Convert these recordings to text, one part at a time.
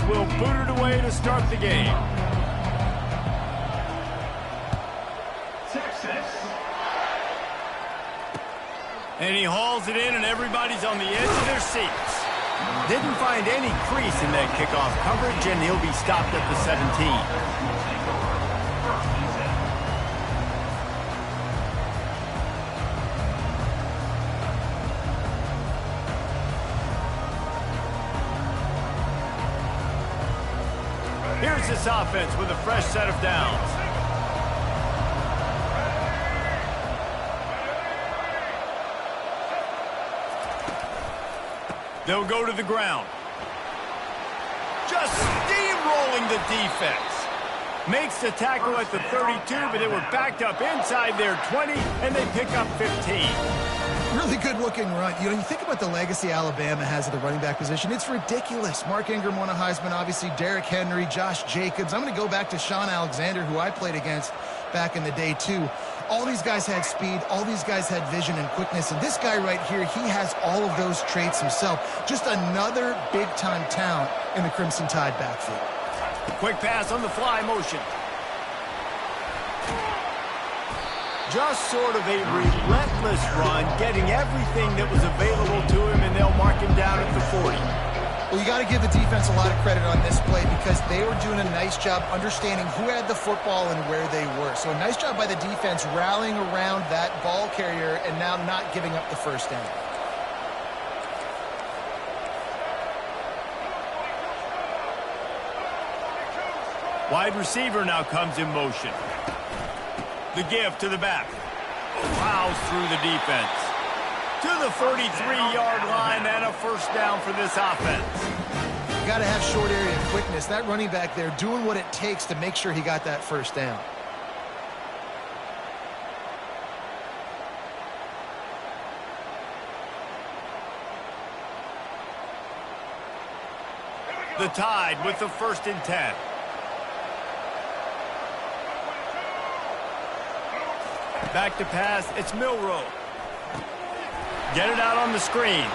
will boot it away to start the game. And he hauls it in, and everybody's on the edge of their seats. Didn't find any crease in that kickoff coverage, and he'll be stopped at the 17. Here's this offense with a fresh set of downs. They'll go to the ground. Just steamrolling the defense. Makes the tackle at the 32, but they were backed up inside their 20, and they pick up 15. Really good-looking run. You know, you think about the legacy Alabama has at the running back position. It's ridiculous. Mark Ingram won a Heisman, obviously. Derrick Henry, Josh Jacobs. I'm going to go back to Sean Alexander, who I played against back in the day, too. All these guys had speed. All these guys had vision and quickness. And this guy right here, he has all of those traits himself. Just another big-time talent in the Crimson Tide backfield. Quick pass on the fly motion. Just sort of a relentless run, getting everything that was available to him, and they'll mark him down at the 40. Well, you got to give the defense a lot of credit on this play because they were doing a nice job understanding who had the football and where they were. So a nice job by the defense rallying around that ball carrier and now not giving up the first down. Wide receiver now comes in motion. The give to the back. Plows through the defense. To the 43-yard line and a first down for this offense. You got to have short area quickness. That running back there doing what it takes to make sure he got that first down. The Tide with the 1st and 10. Back to pass, it's Milroe. Get it out on the screen.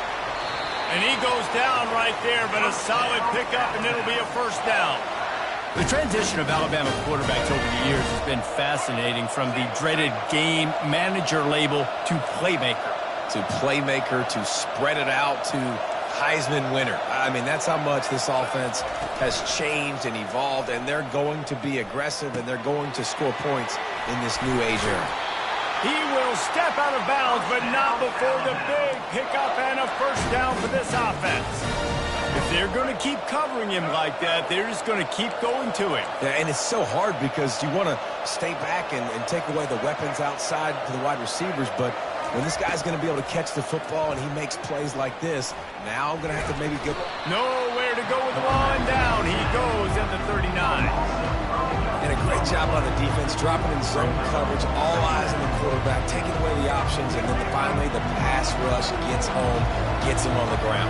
And he goes down right there, but a solid pickup, and it'll be a first down. The transition of Alabama quarterbacks over the years has been fascinating, from the dreaded game manager label to playmaker. To spread it out to Heisman winner. I mean, that's how much this offense has changed and evolved, and they're going to be aggressive, and they're going to score points in this new age era. He will step out of bounds, but not before the big pickup and a first down for this offense. If they're going to keep covering him like that, they're just going to keep going to him. Yeah, and it's so hard because you want to stay back and take away the weapons outside to the wide receivers, but when this guy's going to be able to catch the football and he makes plays like this, now I'm going to have to maybe get... Nowhere to go with the ball, and down he goes at the 39. And a great job on the defense, dropping in zone coverage, all eyes on the quarterback, taking away the options, and then finally the pass rush gets home, gets him on the ground.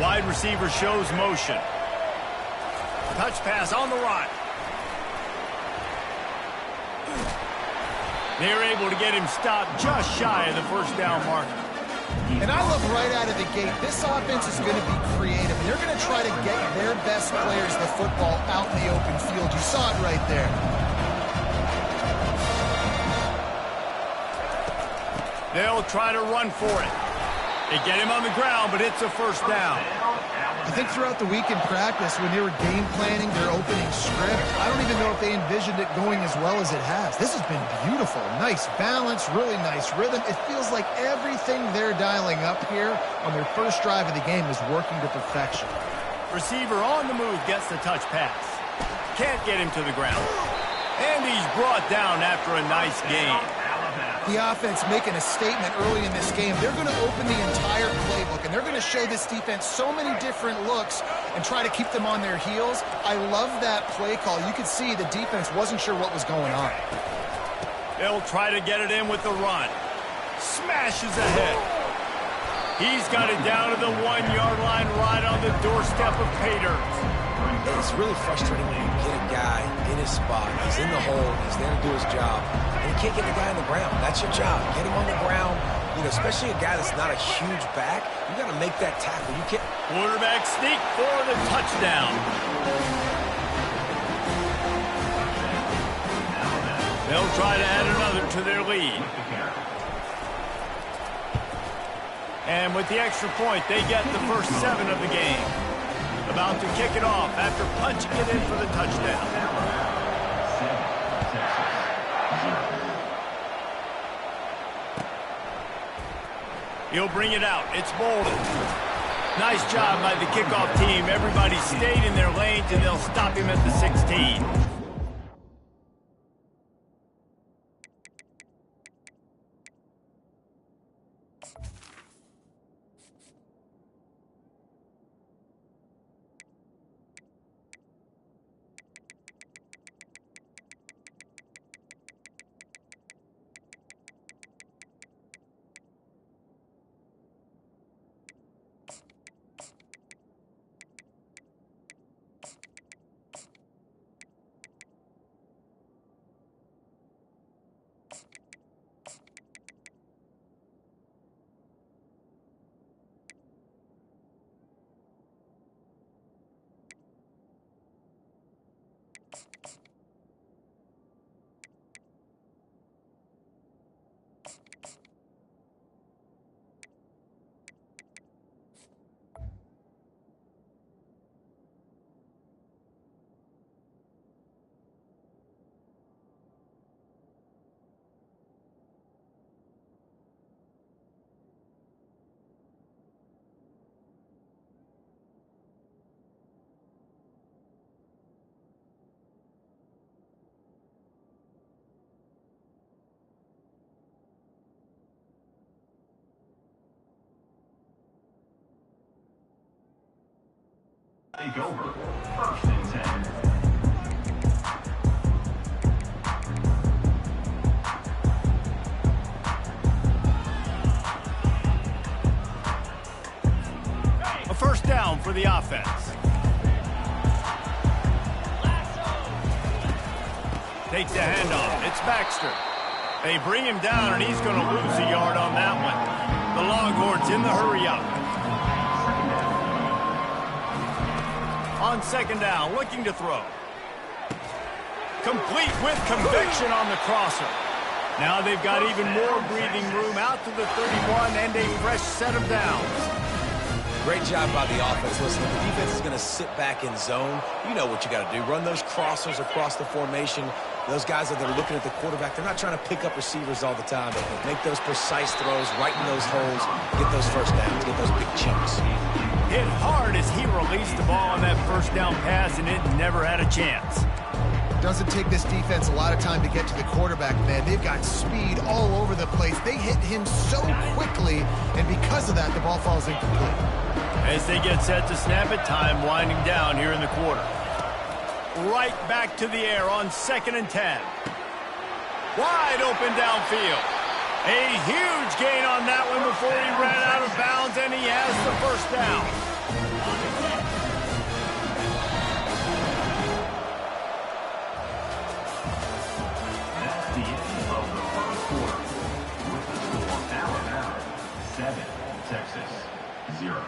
Wide receiver shows motion. Touch pass on the run. They're able to get him stopped just shy of the first down mark. And I love right out of the gate, this offense is going to be creative. They're going to try to get their best players the football out in the open field. You saw it right there. They'll try to run for it. They get him on the ground, but it's a first down. I think throughout the week in practice, when they were game planning their opening script, I don't even know if they envisioned it going as well as it has. This has been beautiful. Nice balance, really nice rhythm. It feels like everything they're dialing up here on their first drive of the game is working to perfection. Receiver on the move gets the touch pass. Can't get him to the ground. And he's brought down after a nice game. The offense making a statement early in this game. They're going to open the entire playbook, and they're going to show this defense so many different looks and try to keep them on their heels. I love that play call. You could see the defense wasn't sure what was going on. They'll try to get it in with the run. Smashes ahead. He's got it down to the 1-yard line right on the doorstep of pay dirt. It's really frustrating when you get a guy in his spot. He's in the hole. He's there to do his job. And you can't get the guy on the ground. That's your job. Get him on the ground. You know, especially a guy that's not a huge back. You got to make that tackle. You can't. Quarterback sneak for the touchdown. They'll try to add another to their lead. And with the extra point, they get the first 7 of the game. About to kick it off after punching it in for the touchdown. He'll bring it out. It's Bolden. Nice job by the kickoff team. Everybody stayed in their lanes, and they'll stop him at the 16. Take over. First and 10. A first down for the offense. Takes the handoff. It's Baxter. They bring him down, and he's going to lose a yard on that one. The Longhorns in the hurry up. On second down, looking to throw. Complete with conviction on the crosser. Now they've got even more breathing room out to the 31 and a fresh set of downs. Great job by the offense. Listen, if the defense is going to sit back in zone, you know what you got to do. Run those crossers across the formation. Those guys that are looking at the quarterback, they're not trying to pick up receivers all the time. Make those precise throws right in those holes. Get those first downs. Get those big chunks. Hit hard as he released the ball on that first down pass, and it never had a chance. Doesn't take this defense a lot of time to get to the quarterback, man. They've got speed all over the place. They hit him so quickly, and because of that, the ball falls incomplete. As they get set to snap it, time winding down here in the quarter. Right back to the air on 2nd and 10. Wide open downfield. A huge gain on that one before he ran out of bounds, and he has the first down. That's the end of the first quarter. With the score, Alabama 7, Texas 0.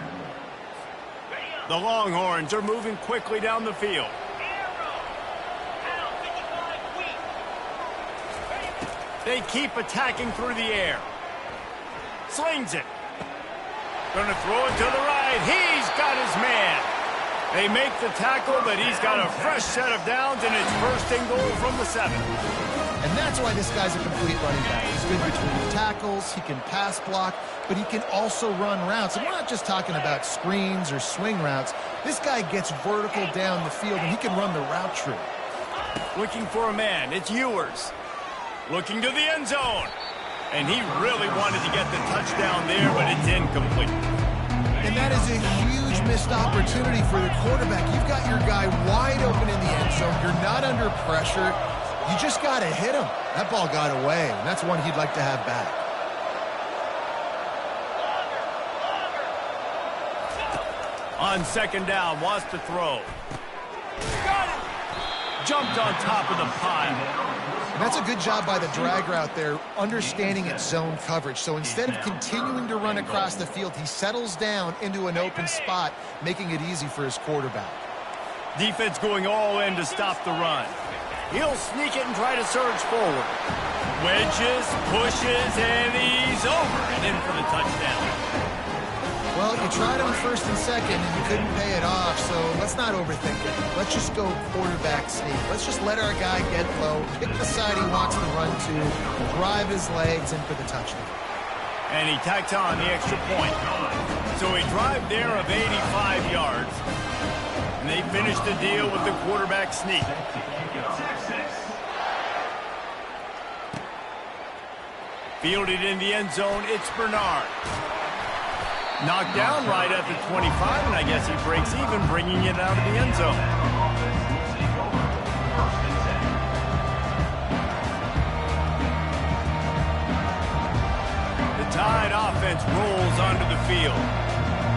The Longhorns are moving quickly down the field. They keep attacking through the air. Slings it. Going to throw it to the right. He's got his man. They make the tackle, but he's got a fresh set of downs, and it's first and goal from the 7. And that's why this guy's a complete running back. He's good between the tackles, he can pass block, but he can also run routes. And we're not just talking about screens or swing routes. This guy gets vertical down the field, and he can run the route tree. Looking for a man. It's Ewers. Looking to the end zone. And he really wanted to get the touchdown there, but it's incomplete. And that is a huge missed opportunity for the quarterback. You've got your guy wide open in the end zone. You're not under pressure. You just got to hit him. That ball got away, and that's one he'd like to have back. On second down, wants to throw. Got it! Jumped on top of the pile. And that's a good job by the drag route there, understanding its zone coverage. So instead of continuing to run across the field, he settles down into an open spot, making it easy for his quarterback. Defense going all in to stop the run. He'll sneak it and try to surge forward. Wedges, pushes, and he's over and in for the touchdown. Well, you tried on first and second, and you couldn't pay it off, so let's not overthink it. Let's just go quarterback sneak. Let's just let our guy get low, pick the side he wants to run to, drive his legs in for the touchdown. And he tacked on the extra point. So a drive there of 85 yards. And they finished the deal with the quarterback sneak. Fielded in the end zone, it's Bernard. Knocked down right at the 25, and I guess he breaks even, bringing it out of the end zone. The Tide offense rolls onto the field.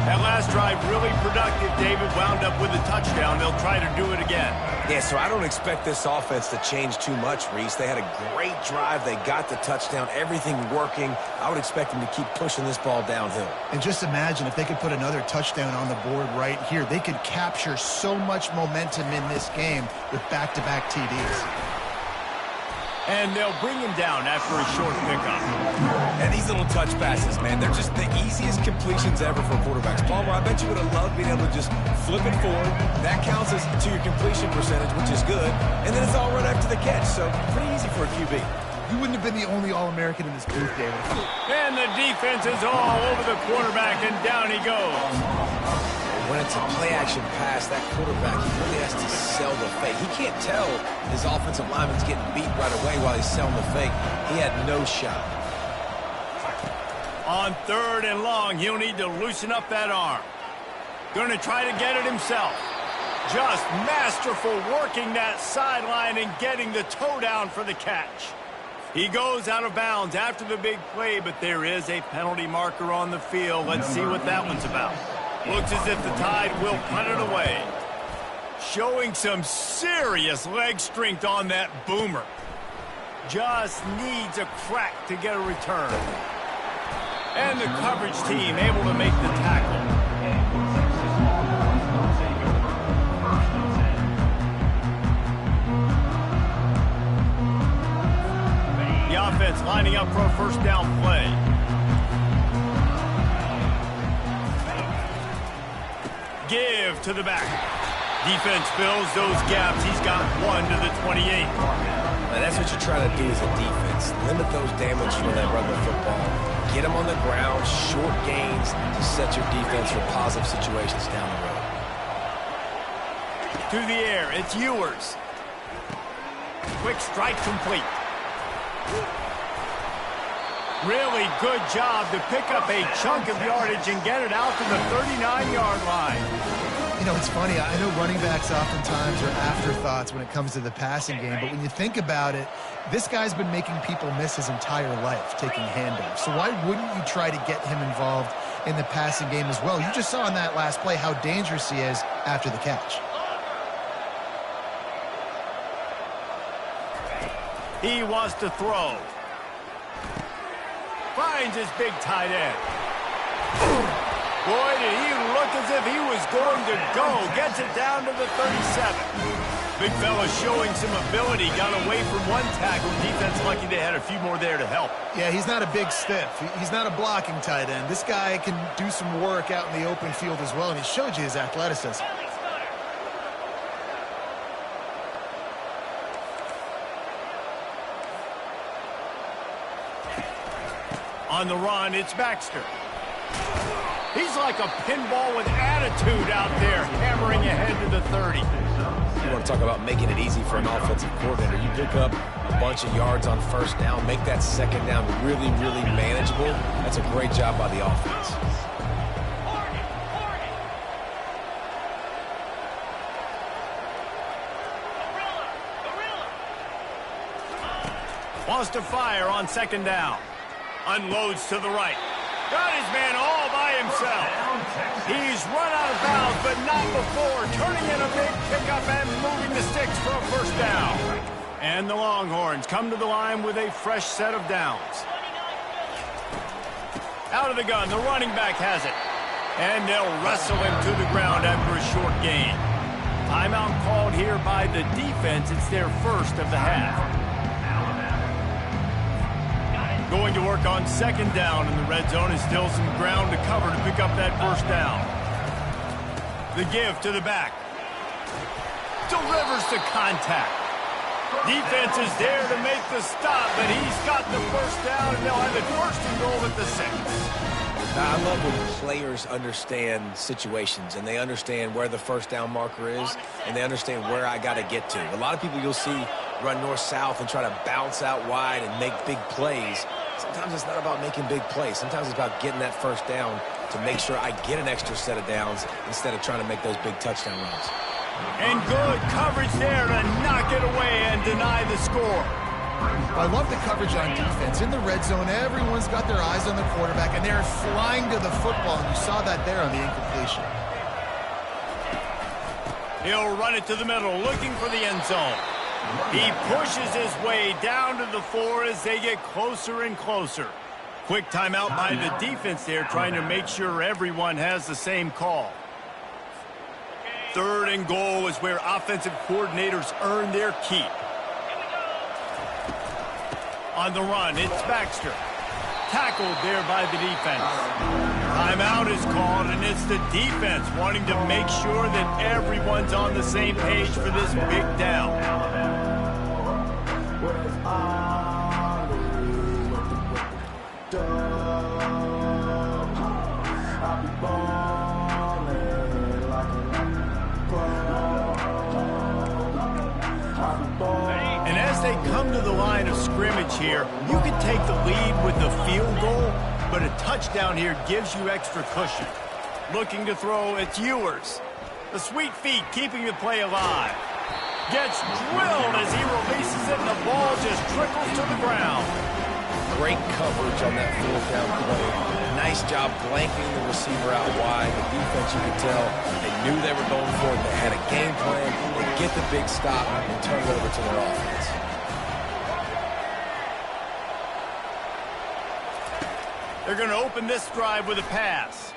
That last drive really productive. David wound up with a touchdown. They'll try to do it again. Yeah, so I don't expect this offense to change too much, Reese. They had a great drive. They got the touchdown. Everything working. I would expect them to keep pushing this ball downhill. And just imagine if they could put another touchdown on the board right here. They could capture so much momentum in this game with back-to-back TDs. And they'll bring him down after a short pickup. And these little touch passes, man, they're just the easiest completions ever for quarterbacks. Palmer, I bet you would have loved being able to just flip it forward. That counts as to your completion percentage, which is good. And then it's all right after the catch, so pretty easy for a QB. You wouldn't have been the only All-American in this booth, David. And the defense is all over the quarterback, and down he goes. When it's a play-action pass, that quarterback, he really has to sell the fake. He can't tell his offensive lineman's getting beat right away while he's selling the fake. He had no shot. On 3rd and long, he'll need to loosen up that arm. Going to try to get it himself. Just masterful working that sideline and getting the toe down for the catch. He goes out of bounds after the big play, but there is a penalty marker on the field. Let's see what that one's about. Looks as if the Tide will punt it away. Showing some serious leg strength on that boomer. Just needs a crack to get a return. And the coverage team able to make the tackle. The offense lining up for a first down play. Give to the back. Defense fills those gaps. He's got one to the 28. And that's what you try to do as a defense. Limit those damage when they run the football. Get them on the ground, short gains to set your defense for positive situations down the road. To the air, it's Ewers. Quick strike complete. Really good job to pick up a chunk of yardage and get it out to the 39-yard line. You know, it's funny. I know running backs oftentimes are afterthoughts when it comes to the passing game, but when you think about it, this guy's been making people miss his entire life taking handoffs. So why wouldn't you try to get him involved in the passing game as well? You just saw in that last play how dangerous he is after the catch. He wants to throw. Finds his big tight end. Boy, did he look as if he was going to go. Gets it down to the 37. Big fella showing some ability. Got away from one tackle. Defense lucky they had a few more there to help. Yeah, he's not a big stiff. He's not a blocking tight end. This guy can do some work out in the open field as well, and he showed you his athleticism. On the run, it's Baxter. He's like a pinball with attitude out there, hammering ahead to the 30. You want to talk about making it easy for an offensive coordinator. You pick up a bunch of yards on first down, make that second down really, really manageable. That's a great job by the offense. Wants to fire on second down. Unloads to the right. Got his man all by himself. He's run out of bounds, but not before turning in a big pickup and moving the sticks for a first down. And the Longhorns come to the line with a fresh set of downs. Out of the gun, the running back has it. And they'll wrestle him to the ground after a short gain. Timeout called here by the defense. It's their first of the half. Going to work on second down in the red zone is still some ground to cover to pick up that first down. The give to the back. Delivers to contact. Defense is there to make the stop, but he's got the first down, and they'll have it first and goal at the 6. I love when players understand situations and they understand where the first down marker is and they understand where I got to get to. A lot of people you'll see run north-south and try to bounce out wide and make big plays. Sometimes it's not about making big plays. Sometimes it's about getting that first down to make sure I get an extra set of downs instead of trying to make those big touchdown runs. And good coverage there to knock it away and deny the score. I love the coverage on defense. In the red zone, everyone's got their eyes on the quarterback, and they're flying to the football, and you saw that there on the incompletion. He'll run it to the middle, looking for the end zone. He pushes his way down to the 4 as they get closer and closer. Quick timeout by the defense there, trying to make sure everyone has the same call. Third and goal is where offensive coordinators earn their keep. On the run, it's Baxter. Tackled there by the defense. Timeout is called, and it's the defense wanting to make sure that everyone's on the same page for this big down. And as they come to the line of scrimmage here, you can take the lead with the field goal, but a touchdown here gives you extra cushion. Looking to throw, it's Ewers. The sweet feet keeping the play alive. Gets drilled as he releases it, and the ball just trickles to the ground. Great coverage on that fourth down play. Nice job blanking the receiver out wide. The defense, you could tell, they knew they were going for it. They had a game plan. They get the big stop and turn it over to their offense. They're going to open this drive with a pass.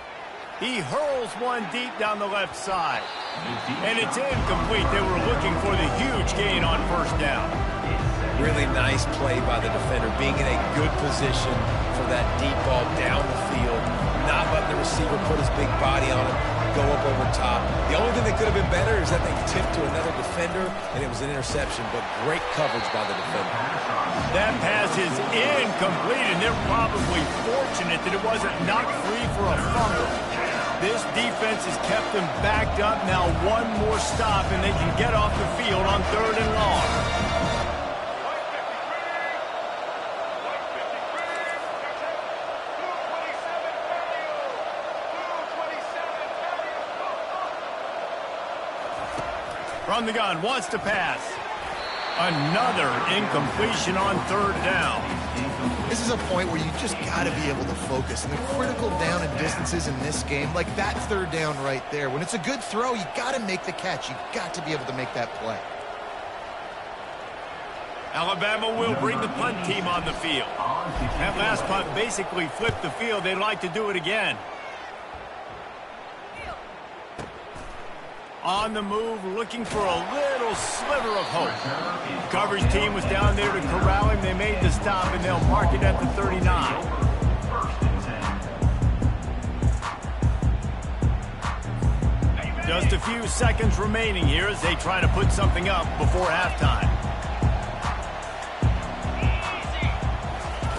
He hurls one deep down the left side. And it's incomplete. They were looking for the huge gain on first down. Really nice play by the defender, being in a good position for that deep ball down the field, not letting the receiver put his big body on it, go up over top. The only thing that could have been better is that they tipped to another defender, and it was an interception, but great coverage by the defender. That pass is incomplete, and they're probably fortunate that it wasn't knocked free for a fumble. This defense has kept them backed up. Now one more stop, and they can get off the field on 3rd and long. From the gun, wants to pass. Another incompletion on 3rd down. This is a point where you just got to be able to focus. And the critical down and distances in this game, like that 3rd down right there, when it's a good throw, you got to make the catch. You got to be able to make that play. Alabama will bring the punt team on the field. That last punt basically flipped the field. They'd like to do it again. On the move, looking for a little sliver of hope. Coverage team was down there to corral him. They made the stop, and they'll mark it at the 39. Just a few seconds remaining here as they try to put something up before halftime.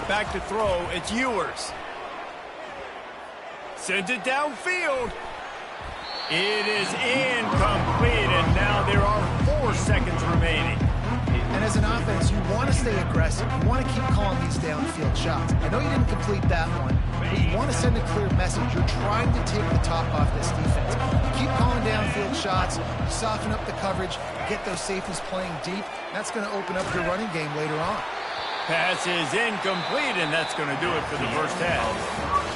Back to throw, it's Ewers. Sends it downfield. It is incomplete, and now there are 4 seconds remaining. And as an offense, you want to stay aggressive. You want to keep calling these downfield shots. I know you didn't complete that one, but you want to send a clear message. You're trying to take the top off this defense. You keep calling downfield shots, you soften up the coverage, get those safeties playing deep. That's going to open up your running game later on. Pass is incomplete, and that's going to do it for the first half.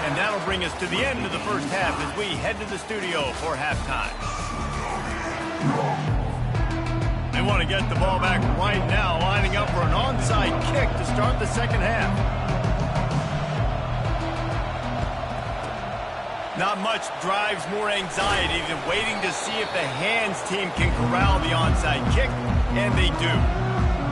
And that'll bring us to the end of the first half as we head to the studio for halftime. And They want to get the ball back right now, lining up for an onside kick to start the second half. Not much drives more anxiety than waiting to see if the hands team can corral the onside kick, and they do.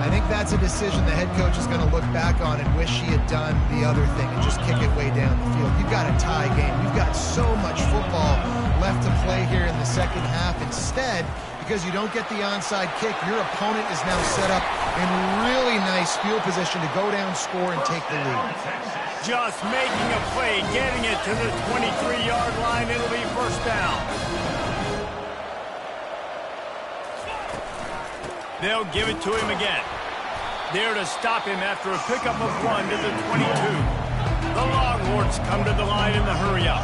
I think that's a decision the head coach is going to look back on and wish he had done the other thing and just kick it way down the field. You've got a tie game. You've got so much football left to play here in the second half. Instead, because you don't get the onside kick, your opponent is now set up in really nice field position to go down, score, and take the lead. Just making a play, getting it to the 23-yard line. It'll be first down. They'll give it to him again. There to stop him after a pickup of 1 to the 22. The Longhorns come to the line in the hurry-up.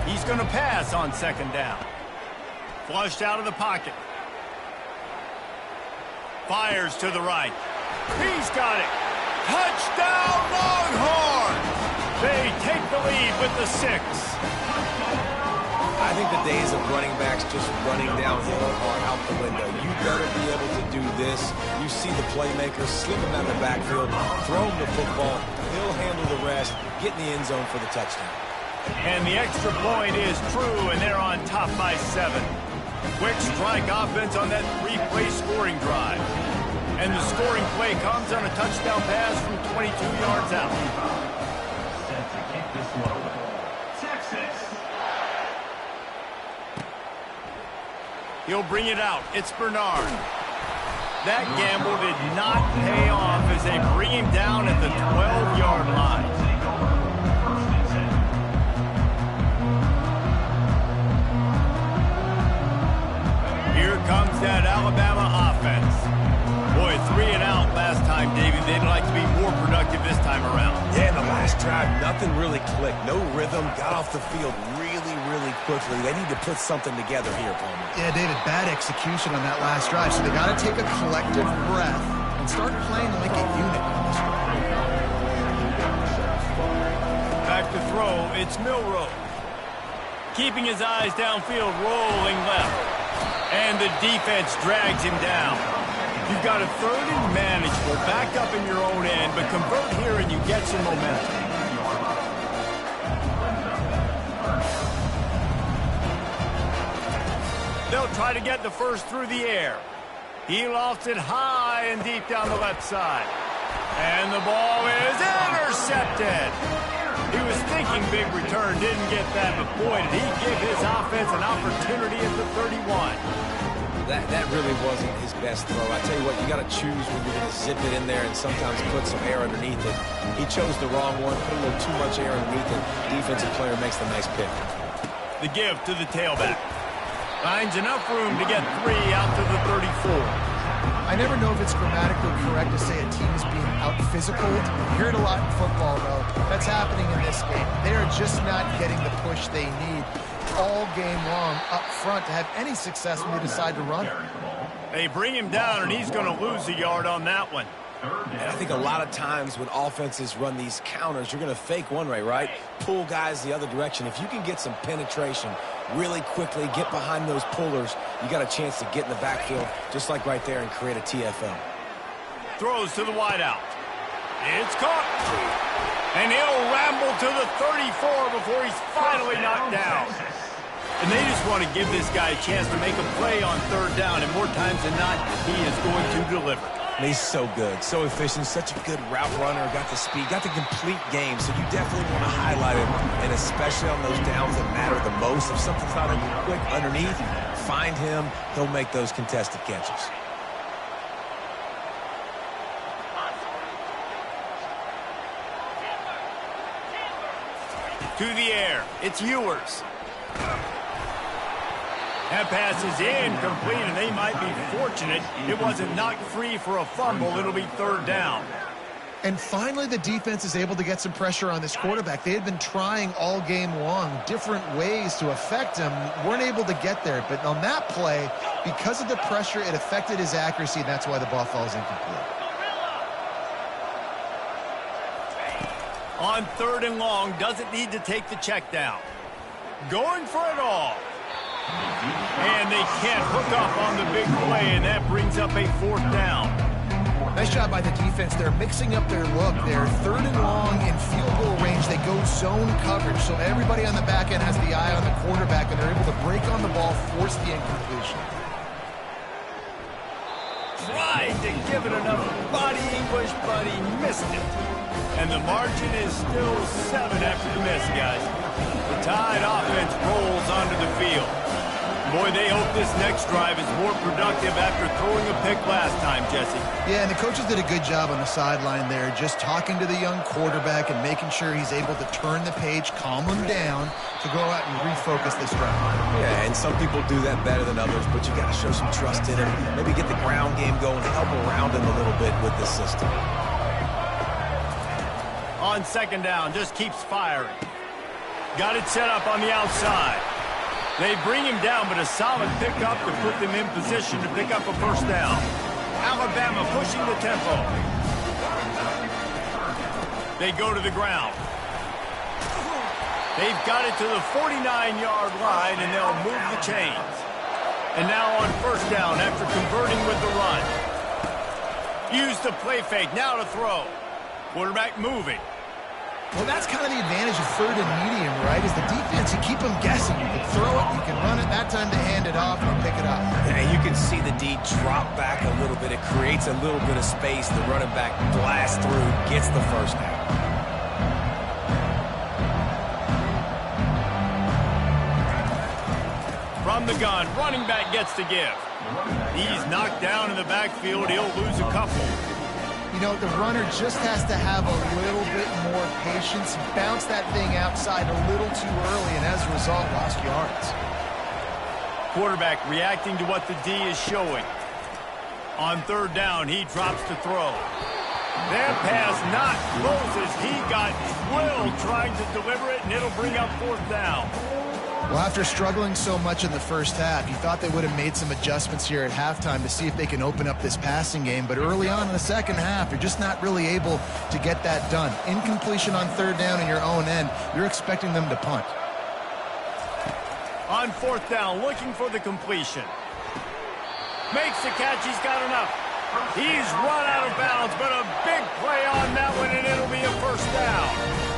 He's going to pass on second down. Flushed out of the pocket. Fires to the right. He's got it. Touchdown, Longhorns! They take the lead with the 6. I think the days of running backs just running downhill are out the window. You better be able to do this. You see the playmaker, slip him out of the backfield, throw him the football. He'll handle the rest, get in the end zone for the touchdown. And the extra point is true, and they're on top by 7. Quick strike offense on that 3-play scoring drive. And the scoring play comes on a touchdown pass from 22 yards out. Set to kick this one. Texas. He'll bring it out. It's Bernard. That gamble did not pay off as they bring him down at the 12-yard line. Here comes that Alabama offense. Boy, 3 and out last time, David. They'd like to be more productive this time around. Yeah, in the last drive, nothing really clicked. No rhythm, got off the field really quickly. They need to put something together here, Palmer. Yeah, David, bad execution on that last drive. So they got to take a collective breath and start playing like a unit on this drive. Back to throw, it's Milroe. Keeping his eyes downfield, rolling left. And the defense drags him down. You've got a 3rd and manageable, back up in your own end, but convert here and you get some momentum. They'll try to get the first through the air. He lofts it high and deep down the left side. And the ball is intercepted. He was thinking big return, didn't get that, but boy, did he give his offense an opportunity at the 31. That really wasn't his best throw. I tell you what, you got to choose when you're going to zip it in there and sometimes put some air underneath it. He chose the wrong one, put a little too much air underneath it. Defensive player makes the nice pick. The give to the tailback. Finds enough room to get 3 out to the 34. I never know if it's grammatically correct to say a team is being out-physicaled. You hear it a lot in football, though. That's happening in this game. They are just not getting the push they need all game long up front to have any success when they decide to run it. They bring him down, and he's going to lose a yard on that one. And I think a lot of times when offenses run these counters, you're going to fake one way, right? Pull guys the other direction. If you can get some penetration really quickly, get behind those pullers, you got a chance to get in the backfield, just like right there, and create a TFL. Throws to the wideout. It's caught. And he'll ramble to the 34 before he's finally knocked down. And they just want to give this guy a chance to make a play on 3rd down, and more times than not, he is going to deliver. And he's so good, so efficient, such a good route runner, got the speed, got the complete game, so you definitely want to highlight him, and especially on those downs that matter the most. If something's not quick underneath, find him, he'll make those contested catches. To the air, it's Ewers. That pass is incomplete, and they might be fortunate it wasn't knocked free for a fumble. It'll be 3rd down. And finally, the defense is able to get some pressure on this quarterback. They had been trying all game long different ways to affect him, weren't able to get there. But on that play, because of the pressure, it affected his accuracy, and that's why the ball falls incomplete. On 3rd and long, doesn't need to take the check down. Going for it all. And they can't hook up on the big play, and that brings up a 4th down. Nice job by the defense. They're mixing up their look. They're 3rd and long in field goal range. They go zone coverage, so everybody on the back end has the eye on the quarterback, and they're able to break on the ball, force the incompletion. Tried to give it enough body English, but he missed it. And the margin is still 7 after the miss, guys. The Tide offense rolls onto the field. Boy, they hope this next drive is more productive after throwing a pick last time, Jesse. Yeah, and the coaches did a good job on the sideline there, just talking to the young quarterback and making sure he's able to turn the page, calm him down to go out and refocus this drive. Yeah, and some people do that better than others, but you got to show some trust in him. Maybe get the ground game going, help around him a little bit with this system. On 2nd down, just keeps firing. Got it set up on the outside. They bring him down, but a solid pickup to put them in position to pick up a 1st down. Alabama pushing the tempo. They go to the ground. They've got it to the 49-yard line, and they'll move the chains. And now on 1st down after converting with the run. Use the play fake, now to throw. Quarterback moving. Well, that's kind of the advantage of 3rd and medium, right? Is the defense, you keep them guessing. You can throw it, you can run it. That time to hand it off and pick it up. And you can see the D drop back a little bit. It creates a little bit of space. The running back blasts through, gets the 1st down. From the gun, running back gets to give. He's knocked down in the backfield. He'll lose a couple. You know, the runner just has to have a little bit more patience, bounce that thing outside a little too early, and as a result, lost yards. Quarterback reacting to what the D is showing. On 3rd down, he drops to throw. That pass not close as he got drilled trying to deliver it, and it'll bring up 4th down. Well, after struggling so much in the 1st half, you thought they would have made some adjustments here at halftime to see if they can open up this passing game. But early on in the 2nd half, you're just not really able to get that done. Incompletion on 3rd down in your own end, you're expecting them to punt. On 4th down, looking for the completion. Makes the catch, he's got enough. He's run out of bounds, but a big play on that one, and it'll be a 1st down.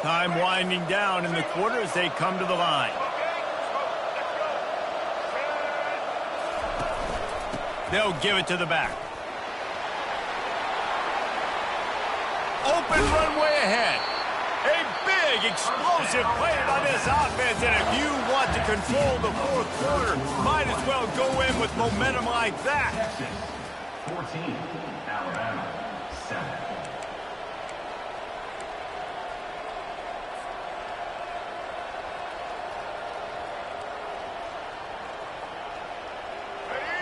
Time winding down in the quarter as they come to the line. They'll give it to the back. Open runway ahead. A big, explosive play by this offense, and if you want to control the 4th quarter, might as well go in with momentum like that. Texas 14, Alabama 7.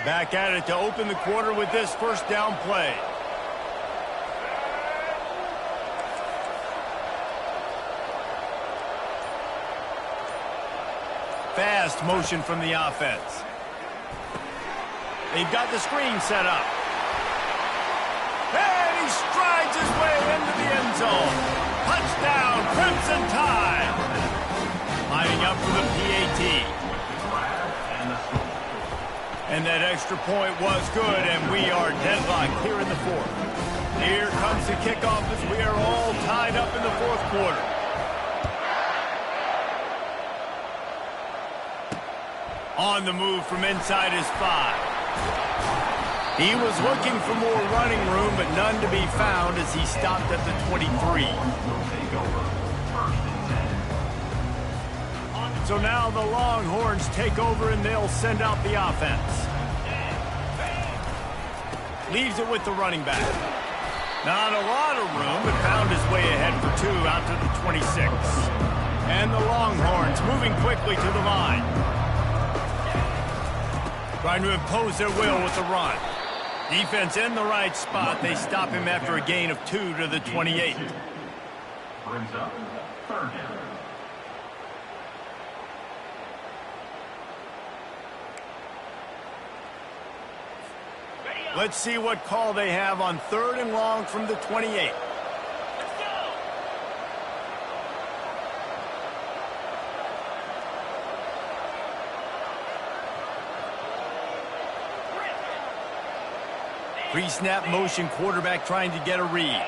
Back at it to open the quarter with this 1st down play. Fast motion from the offense. They've got the screen set up. And he strides his way into the end zone. Touchdown, Crimson Tide. Lining up for the PAT. And that extra point was good, and we are deadlocked here in the 4th. Here comes the kickoff as we are all tied up in the 4th quarter. On the move from inside his 5. He was looking for more running room, but none to be found as he stopped at the 23. So now the Longhorns take over, and they'll send out the offense. Leaves it with the running back. Not a lot of room, but found his way ahead for 2 out to the 26. And the Longhorns moving quickly to the line. Trying to impose their will with the run. Defense in the right spot. They stop him after a gain of 2 to the 28. Brings up 3rd down. Let's see what call they have on 3rd and long from the 28. Pre-snap motion, quarterback trying to get a read.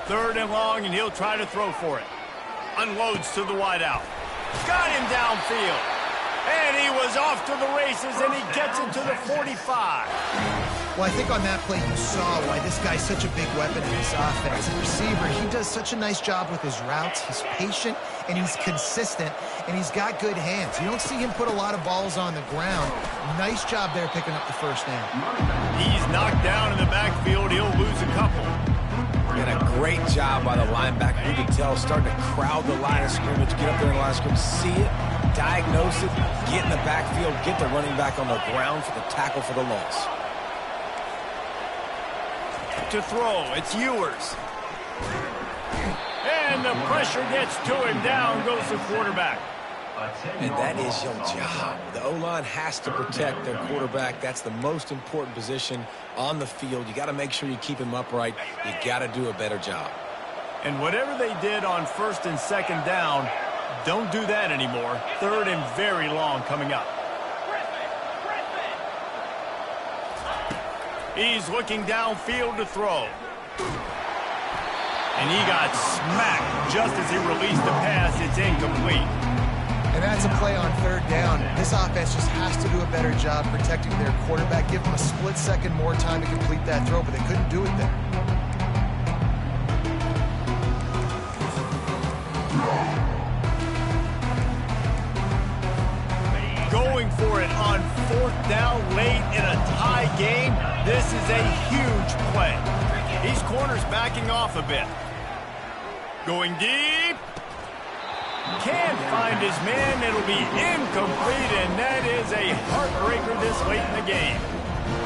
3rd and long, and he'll try to throw for it. Unloads to the wideout. Got him downfield. And he was off to the races, and he gets it to the 45. Well, I think on that play you saw why this guy's such a big weapon in this offense. The receiver, he does such a nice job with his routes. He's patient, and he's consistent, and he's got good hands. You don't see him put a lot of balls on the ground. Nice job there picking up the first down. He's knocked down in the backfield. He'll lose a couple. And a great job by the linebacker. You can tell, starting to crowd the line of scrimmage, get up there in the line of scrimmage, see it, diagnose it, get in the backfield, get the running back on the ground for the tackle for the loss. To throw, it's Ewers. And the pressure gets to him. Down goes the quarterback. And that is your job. The O-line has to protect their quarterback. That's the most important position on the field. You got to make sure you keep him upright. You got to do a better job. And whatever they did on 1st and 2nd down, don't do that anymore. 3rd and very long coming up. He's looking downfield to throw. And he got smacked just as he released the pass. It's incomplete. And that's a play on 3rd down. This offense just has to do a better job protecting their quarterback. Give them a split second more time to complete that throw, but they couldn't do it there. Going for it on 4th down late in a tie game. This is a huge play. These corners backing off a bit. Going deep. Can't find his man. It'll be incomplete, and that is a heartbreaker this late in the game.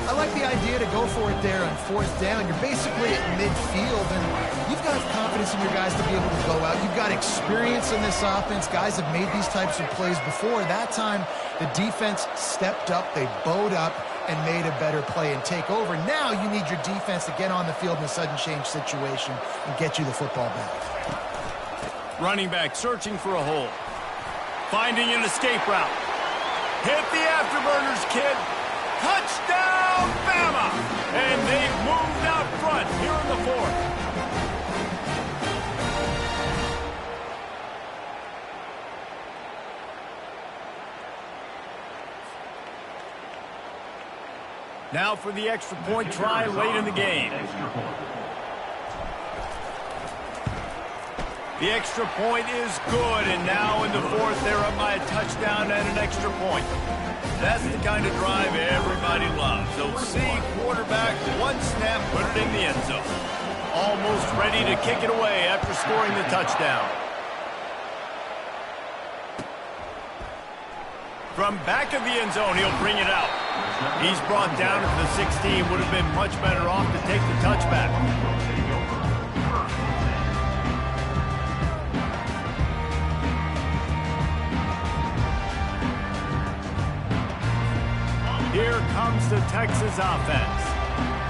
I like the idea to go for it there on 4th down. You're basically at midfield, and you've got confidence in your guys to be able to go out. You've got experience in this offense. Guys have made these types of plays before. That time, the defense stepped up. They bowed up and made a better play and take over. Now you need your defense to get on the field in a sudden change situation and get you the football back. Running back searching for a hole. Finding an escape route. Hit the afterburners, kid. Touchdown, Bama! And they've moved out front here in the 4th. Now for the extra point try late in the game. The extra point is good, and now in the 4th, they're up by a touchdown and an extra point. That's the kind of drive everybody loves. They'll see quarterback, one snap, put it in the end zone. Almost ready to kick it away after scoring the touchdown. From back of the end zone, he'll bring it out. He's brought down at the 16. Would have been much better off to take the touchback. Here comes the Texas offense.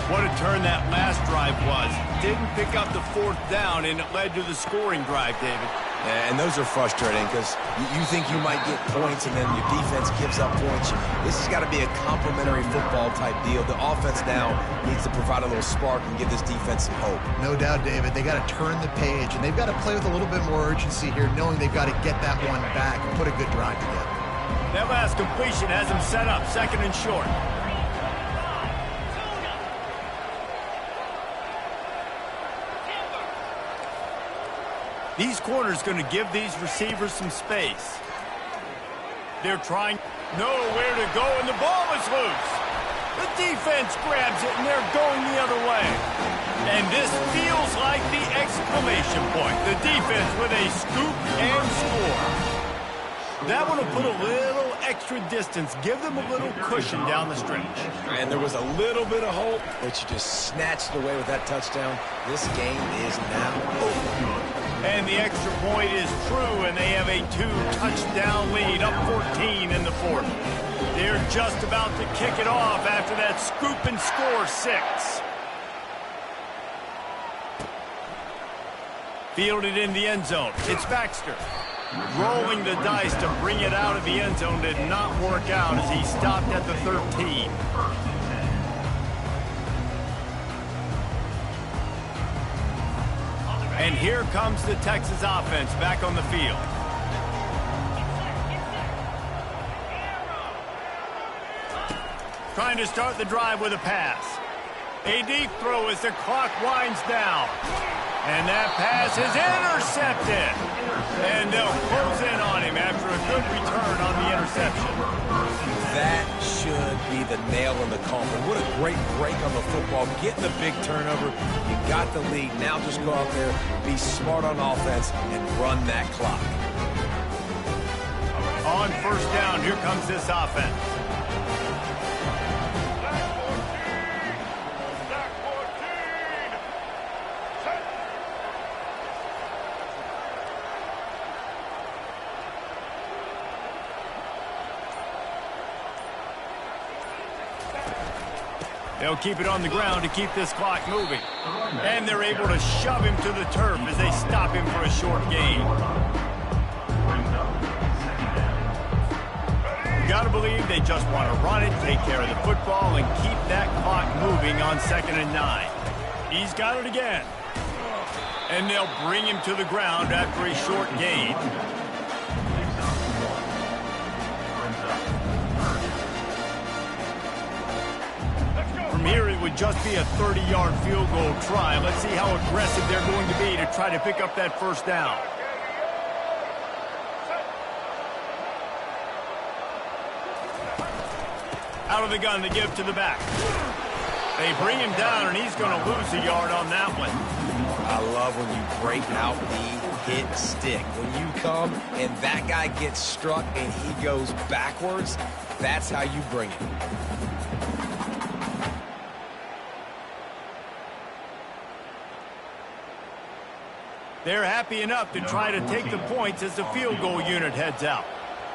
What a turn that last drive was. Didn't pick up the 4th down, and it led to the scoring drive, David. And those are frustrating because you think you might get points and then your defense gives up points. This has got to be a complementary football type deal. The offense now needs to provide a little spark and give this defense some hope. No doubt, David. They got to turn the page, and they've got to play with a little bit more urgency here, knowing they've got to get that one back and put a good drive together. That last completion has him set up 2nd and short. These corners going to give these receivers some space. They're trying nowhere to go, and the ball is loose. The defense grabs it, and they're going the other way. And this feels like the exclamation point. The defense with a scoop and score. That one will put a little extra distance, give them a little cushion down the stretch. And there was a little bit of hope, but you just snatched it away with that touchdown. This game is now over. And the extra point is true, and they have a 2-touchdown lead, up 14 in the 4th. They're just about to kick it off after that scoop and score 6. Fielded in the end zone. It's Baxter. Rolling the dice to bring it out of the end zone did not work out as he stopped at the 13. And here comes the Texas offense back on the field. Trying to start the drive with a pass. A deep throw as the clock winds down. And that pass is intercepted. And they'll close in on him after a good return on the interception. That should be the nail in the coffin. What a great break on the football. Getting the big turnover. You got the lead. Now just go out there, be smart on offense, and run that clock. On first down, here comes this offense. They'll keep it on the ground to keep this clock moving. And they're able to shove him to the turf as they stop him for a short gain. You gotta believe they just want to run it, take care of the football, and keep that clock moving on 2nd and 9. He's got it again. And they'll bring him to the ground after a short gain. From here, it would just be a 30-yard field goal try. Let's see how aggressive they're going to be to try to pick up that first down. Out of the gun to give to the back. They bring him down, and he's going to lose a yard on that one. I love when you break out the hit stick. When you come and that guy gets struck and he goes backwards, that's how you bring it. They're happy enough to try to take the points as the field goal unit heads out.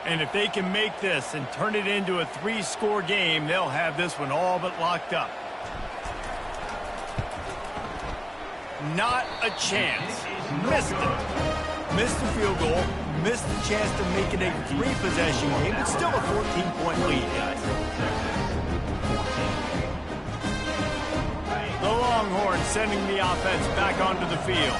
And if they can make this and turn it into a 3-score game, they'll have this one all but locked up. Not a chance. Missed it. Missed the field goal. Missed the chance to make it a 3-possession game, but still a 14-point lead, guys. The Longhorns sending the offense back onto the field.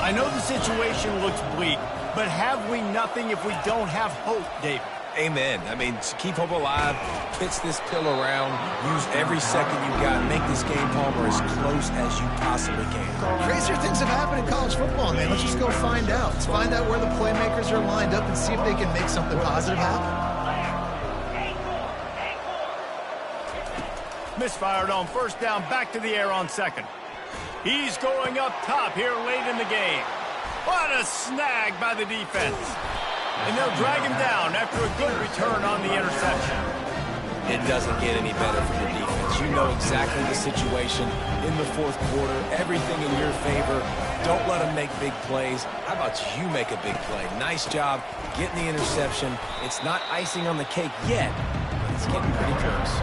I know the situation looks bleak, but have we nothing if we don't have hope, David? Amen. I mean, keep hope alive, pitch this pill around, use every second you got, make this game, Palmer, as close as you possibly can. Crazier things have happened in college football, man. Let's just go find out. Let's find out where the playmakers are lined up and see if they can make something positive happen. Misfired on first down, back to the air on 2nd. He's going up top here late in the game. What a snag by the defense. And they'll drag him down after a good return on the interception. It doesn't get any better for the defense. You know exactly the situation in the 4th quarter, everything in your favor. Don't let them make big plays. How about you make a big play? Nice job getting the interception. It's not icing on the cake yet, but it's getting pretty close.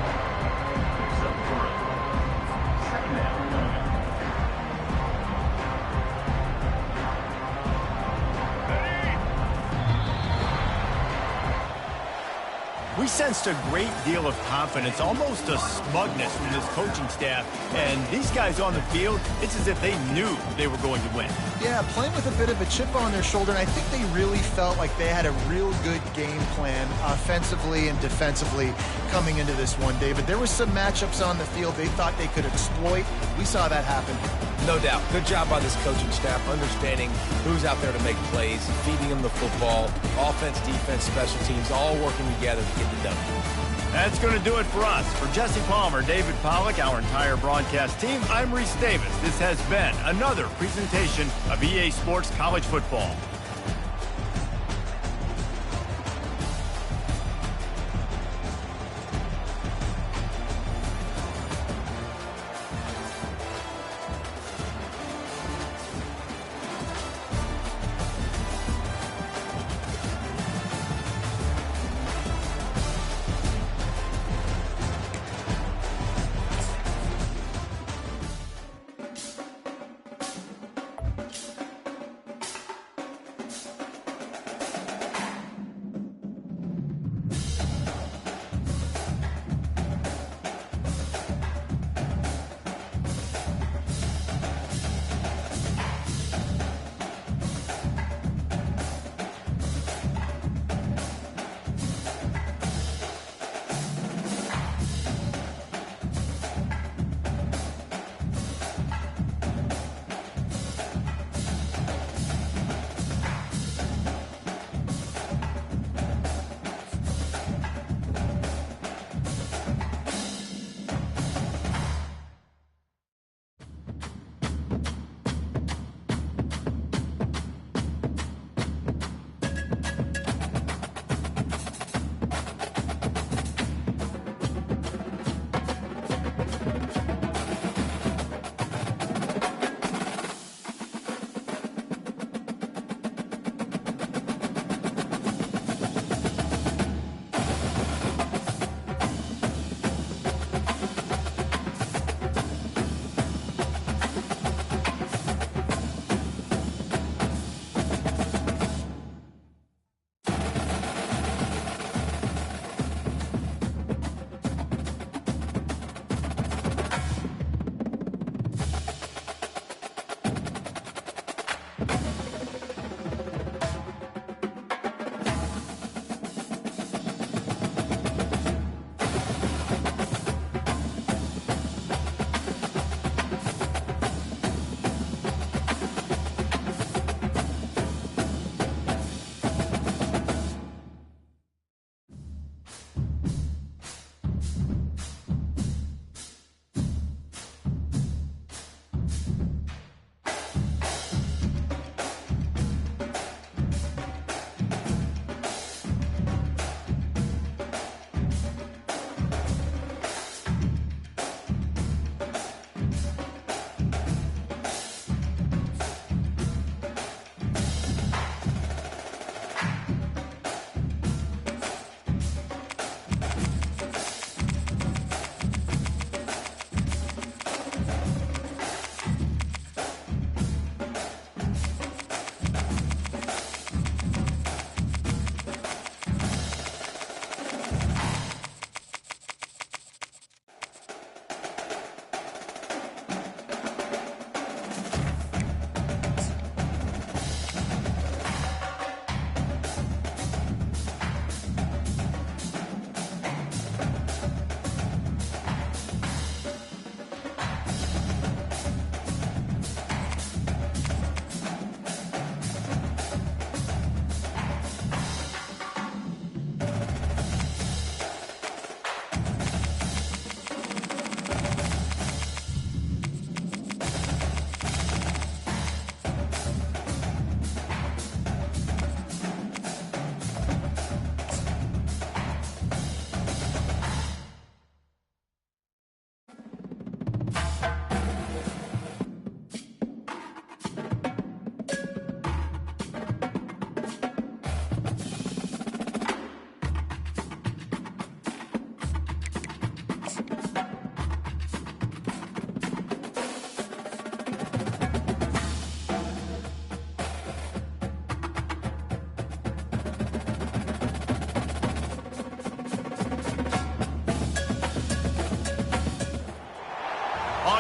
We sensed a great deal of confidence, almost a smugness from this coaching staff. And these guys on the field, it's as if they knew they were going to win. Yeah, playing with a bit of a chip on their shoulder, and I think they really felt like they had a real good game plan offensively and defensively coming into this one, David. There were some matchups on the field they thought they could exploit. We saw that happen. No doubt. Good job by this coaching staff, understanding who's out there to make plays, feeding them the football, offense, defense, special teams, all working together to get the W. That's going to do it for us. For Jesse Palmer, David Pollack, our entire broadcast team, I'm Reese Davis. This has been another presentation of EA Sports College Football.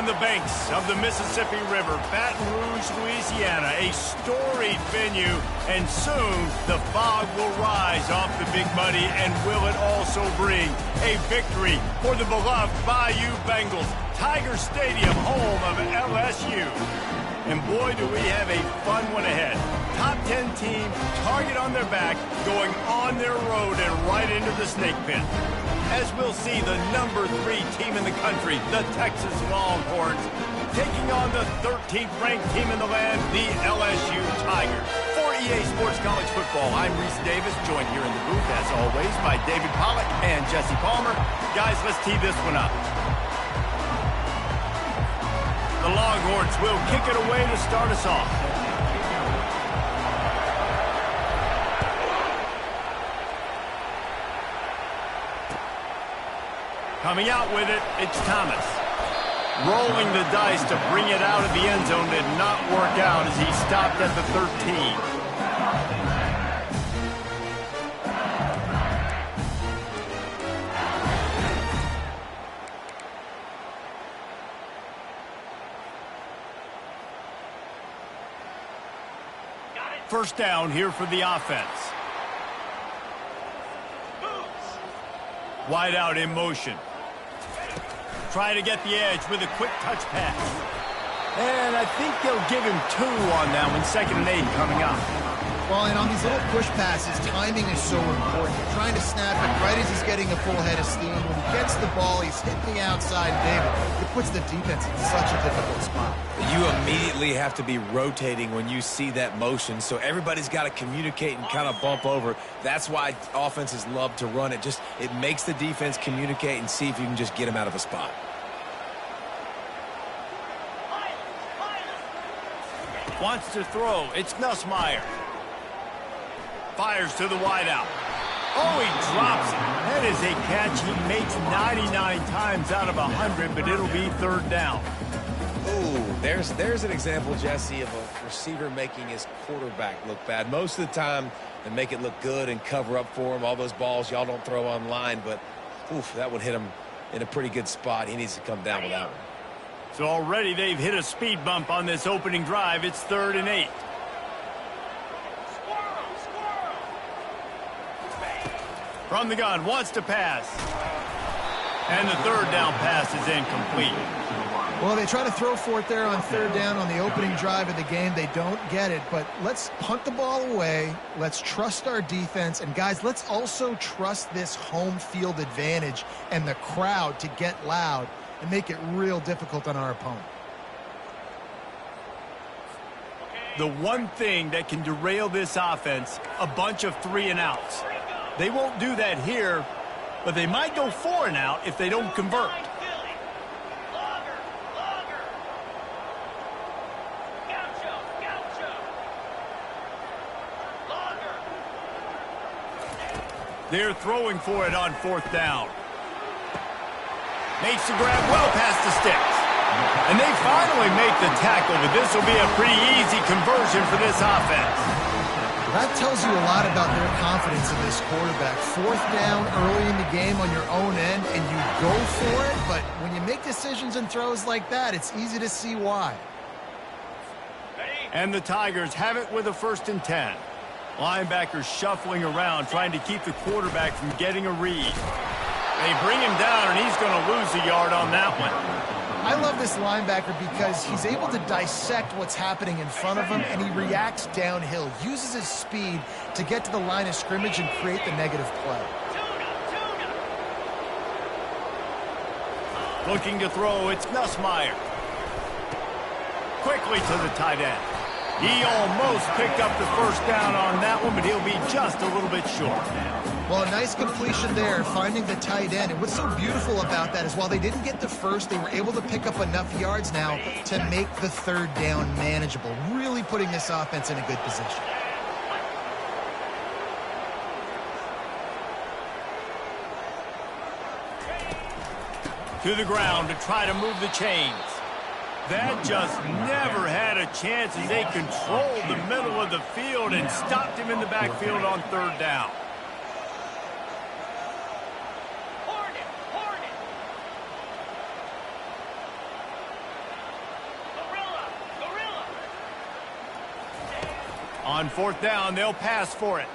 on the banks of the Mississippi River, Baton Rouge, Louisiana, a storied venue, and soon the fog will rise off the Big Muddy, and will it also bring a victory for the beloved Bayou Bengals, Tiger Stadium, home of LSU. And boy, do we have a fun one ahead. Top 10 team, target on their back, going on their road and right into the snake pit. As we'll see the number 3 team in the country, the Texas Longhorns, taking on the 13th ranked team in the land, the LSU Tigers. For EA Sports College Football, I'm Reese Davis, joined here in the booth, as always, by David Pollack and Jesse Palmer. Guys, let's tee this one up. The Longhorns will kick it away to start us off. Coming out with it, it's Thomas. Rolling the dice to bring it out of the end zone did not work out as he stopped at the 13. First down here for the offense. Wide out in motion. Trying to get the edge with a quick touch pass. And I think they'll give him 2 on that one. 2nd and 8 coming up. Well, and on these little push passes, timing is so important. Trying to snap it right as he's getting a full head of steam. When he gets the ball, he's hitting the outside, David. It puts the defense in such a difficult spot. You immediately have to be rotating when you see that motion, so everybody's got to communicate and kind of bump over. That's why offenses love to run it. It makes the defense communicate and see if you can just get them out of a spot. Wants to throw. It's Nussmeier. Fires to the wideout. Oh, he drops it. That is a catch he makes 99 times out of 100, but it'll be 3rd down. Ooh, there's an example, Jesse, of a receiver making his quarterback look bad. Most of the time, they make it look good and cover up for him. All those balls y'all don't throw online, but oof, that would hit him in a pretty good spot. He needs to come down with that one. So already they've hit a speed bump on this opening drive. It's 3rd and 8. From the gun, wants to pass. And the 3rd down pass is incomplete. Well, they try to throw for it there on 3rd down on the opening drive of the game. They don't get it, but let's punt the ball away. Let's trust our defense. And, guys, let's also trust this home field advantage and the crowd to get loud and make it real difficult on our opponent. The one thing that can derail this offense, a bunch of 3 and outs. They won't do that here, but they might go 4 and out if they don't convert. They're throwing for it on 4th down. Makes the grab well past the sticks. And they finally make the tackle, but this will be a pretty easy conversion for this offense. That tells you a lot about their confidence in this quarterback. 4th down early in the game on your own end, and you go for it, but when you make decisions and throws like that, it's easy to see why. And the Tigers have it with a 1st and 10. Linebackers shuffling around, trying to keep the quarterback from getting a read. They bring him down, and he's going to lose a yard on that one. I love this linebacker because he's able to dissect what's happening in front of him, and he reacts downhill, uses his speed to get to the line of scrimmage and create the negative play. Looking to throw, it's Nussmeier. Quickly to the tight end. He almost picked up the 1st down on that one, but he'll be just a little bit short. Well, a nice completion there, finding the tight end. And what's so beautiful about that is while they didn't get the 1st, they were able to pick up enough yards now to make the 3rd down manageable, really putting this offense in a good position. To the ground to try to move the chains. That just never had a chance as they controlled the middle of the field and stopped him in the backfield on 3rd down. On fourth down, they'll pass for it.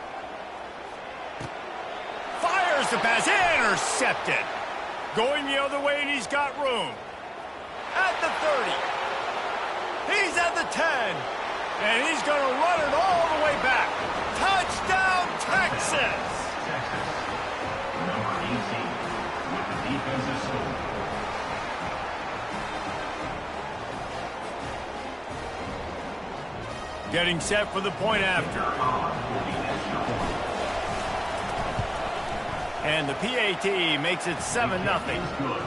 Fires the pass, intercepted. Going the other way, and he's got room. At the 30. He's at the 10. And he's going to run it all the way back. Touchdown, Texas! Texas, number 18, with the defensive score. Getting set for the point after. And the PAT makes it 7-0. Good.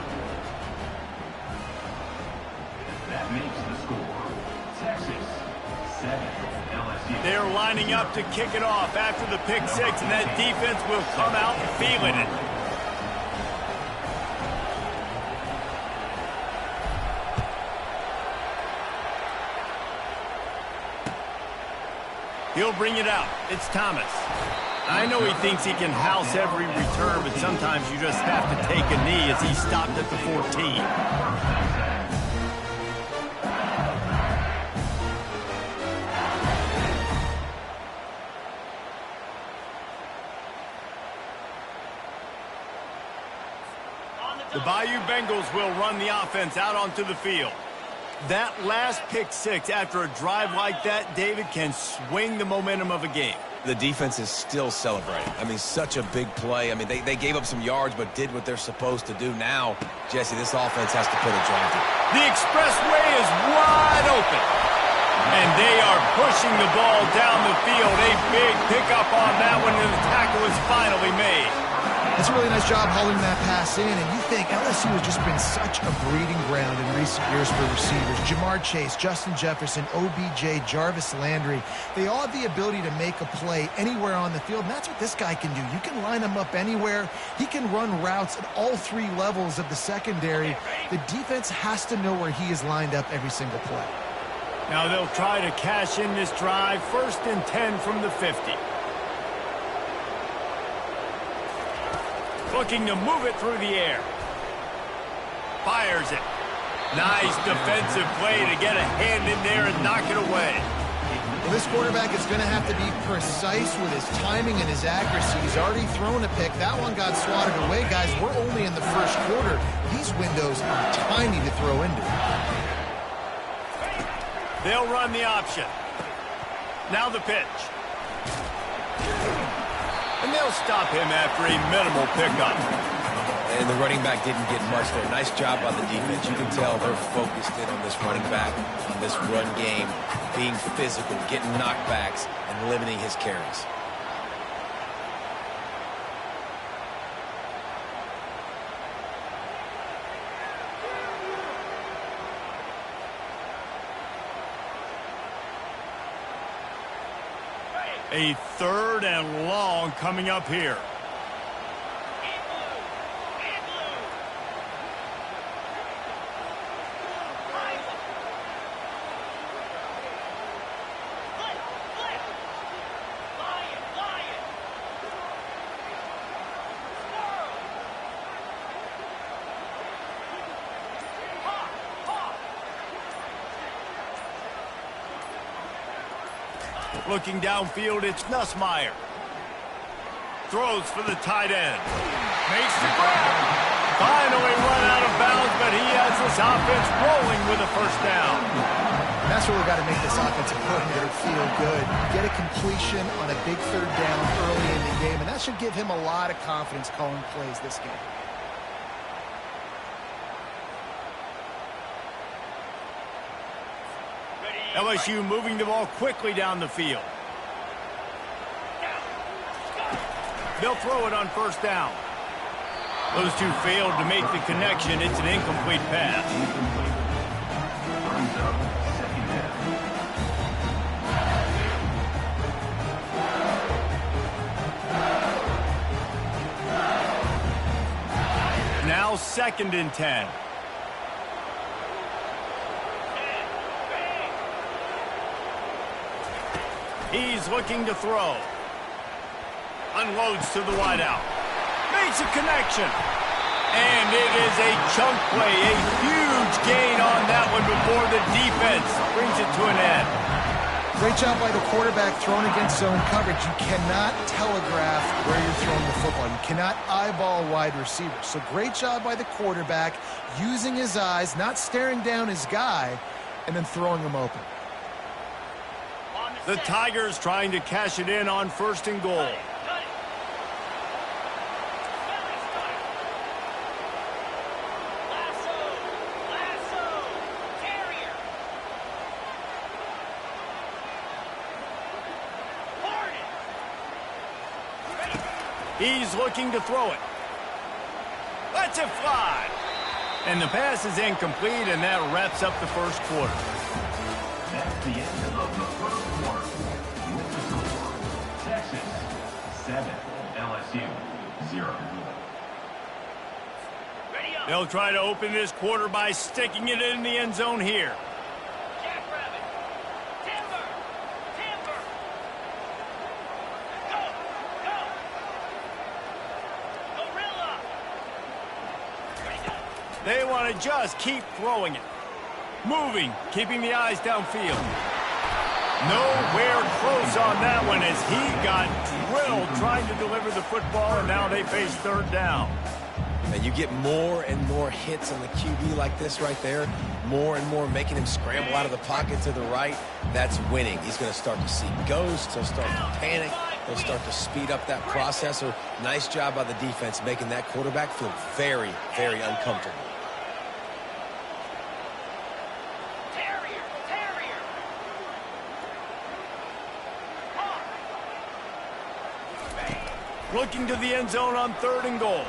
That makes the score. Texas, 7, LSU. They're lining up to kick it off after the pick six, and that defense will come out feeling it. He'll bring it out. It's Thomas. I know he thinks he can house every return, but sometimes you just have to take a knee as he stopped at the 14. The Bayou Bengals will run the offense out onto the field. That last pick six after a drive like that, David, can swing the momentum of a game. The defense is still celebrating. I mean, such a big play. I mean, they gave up some yards but did what they're supposed to do. Now, Jesse, this offense has to put a drive in. The expressway is wide open. And they are pushing the ball down the field. A big pickup on that one, and the tackle is finally made. That's a really nice job hauling that pass in, and you think LSU has just been such a breeding ground in recent years for receivers. Jamar Chase, Justin Jefferson, OBJ, Jarvis Landry, they all have the ability to make a play anywhere on the field, and that's what this guy can do. You can line him up anywhere. He can run routes at all three levels of the secondary. The defense has to know where he is lined up every single play. Now they'll try to cash in this drive. 1st and 10 from the 50. Looking to move it through the air. Fires it. Nice defensive play to get a hand in there and knock it away. Well, this quarterback is going to have to be precise with his timing and his accuracy. He's already thrown a pick. That one got swatted away, guys. We're only in the first quarter. These windows are tiny to throw into. They'll run the option. Now the pitch. And they'll stop him after a minimal pickup. And the running back didn't get much there. Nice job by the defense. You can tell they're focused in on this running back, on this run game, being physical, getting knockbacks, and limiting his carries. A 3rd and long coming up here. Looking downfield, it's Nussmeier. Throws for the tight end. Makes the grab. Finally run out of bounds, but he has this offense rolling with a 1st down. That's really got to make this offensive coordinator feel good. Get a completion on a big 3rd down early in the game, and that should give him a lot of confidence calling plays this game. LSU moving the ball quickly down the field. They'll throw it on 1st down. Those two failed to make the connection. It's an incomplete pass. Brings up 2nd down. Now 2nd and 10. He's looking to throw. Unloads to the wideout. Makes a connection. And it is a chunk play. A huge gain on that one before the defense brings it to an end. Great job by the quarterback throwing against zone coverage. You cannot telegraph where you're throwing the football. You cannot eyeball wide receivers. So great job by the quarterback using his eyes, not staring down his guy, and then throwing him open. The Tigers trying to cash it in on 1st and goal. He's looking to throw it. Lets it fly. And the pass is incomplete, and that wraps up the first quarter. That's the end of the first quarter. With the score, Texas 7, LSU 0. They'll try to open this quarter by sticking it in the end zone here. They want to just keep throwing it. Moving, keeping the eyes downfield. Nowhere close on that one as he got drilled trying to deliver the football, and now they face 3rd down. And you get more and more hits on the QB like this right there, more and more making him scramble out of the pocket to the right. That's winning. He's going to start to see ghosts. He'll start to panic. He'll start to speed up that process. So nice job by the defense making that quarterback feel very, very uncomfortable. Looking to the end zone on 3rd and goal.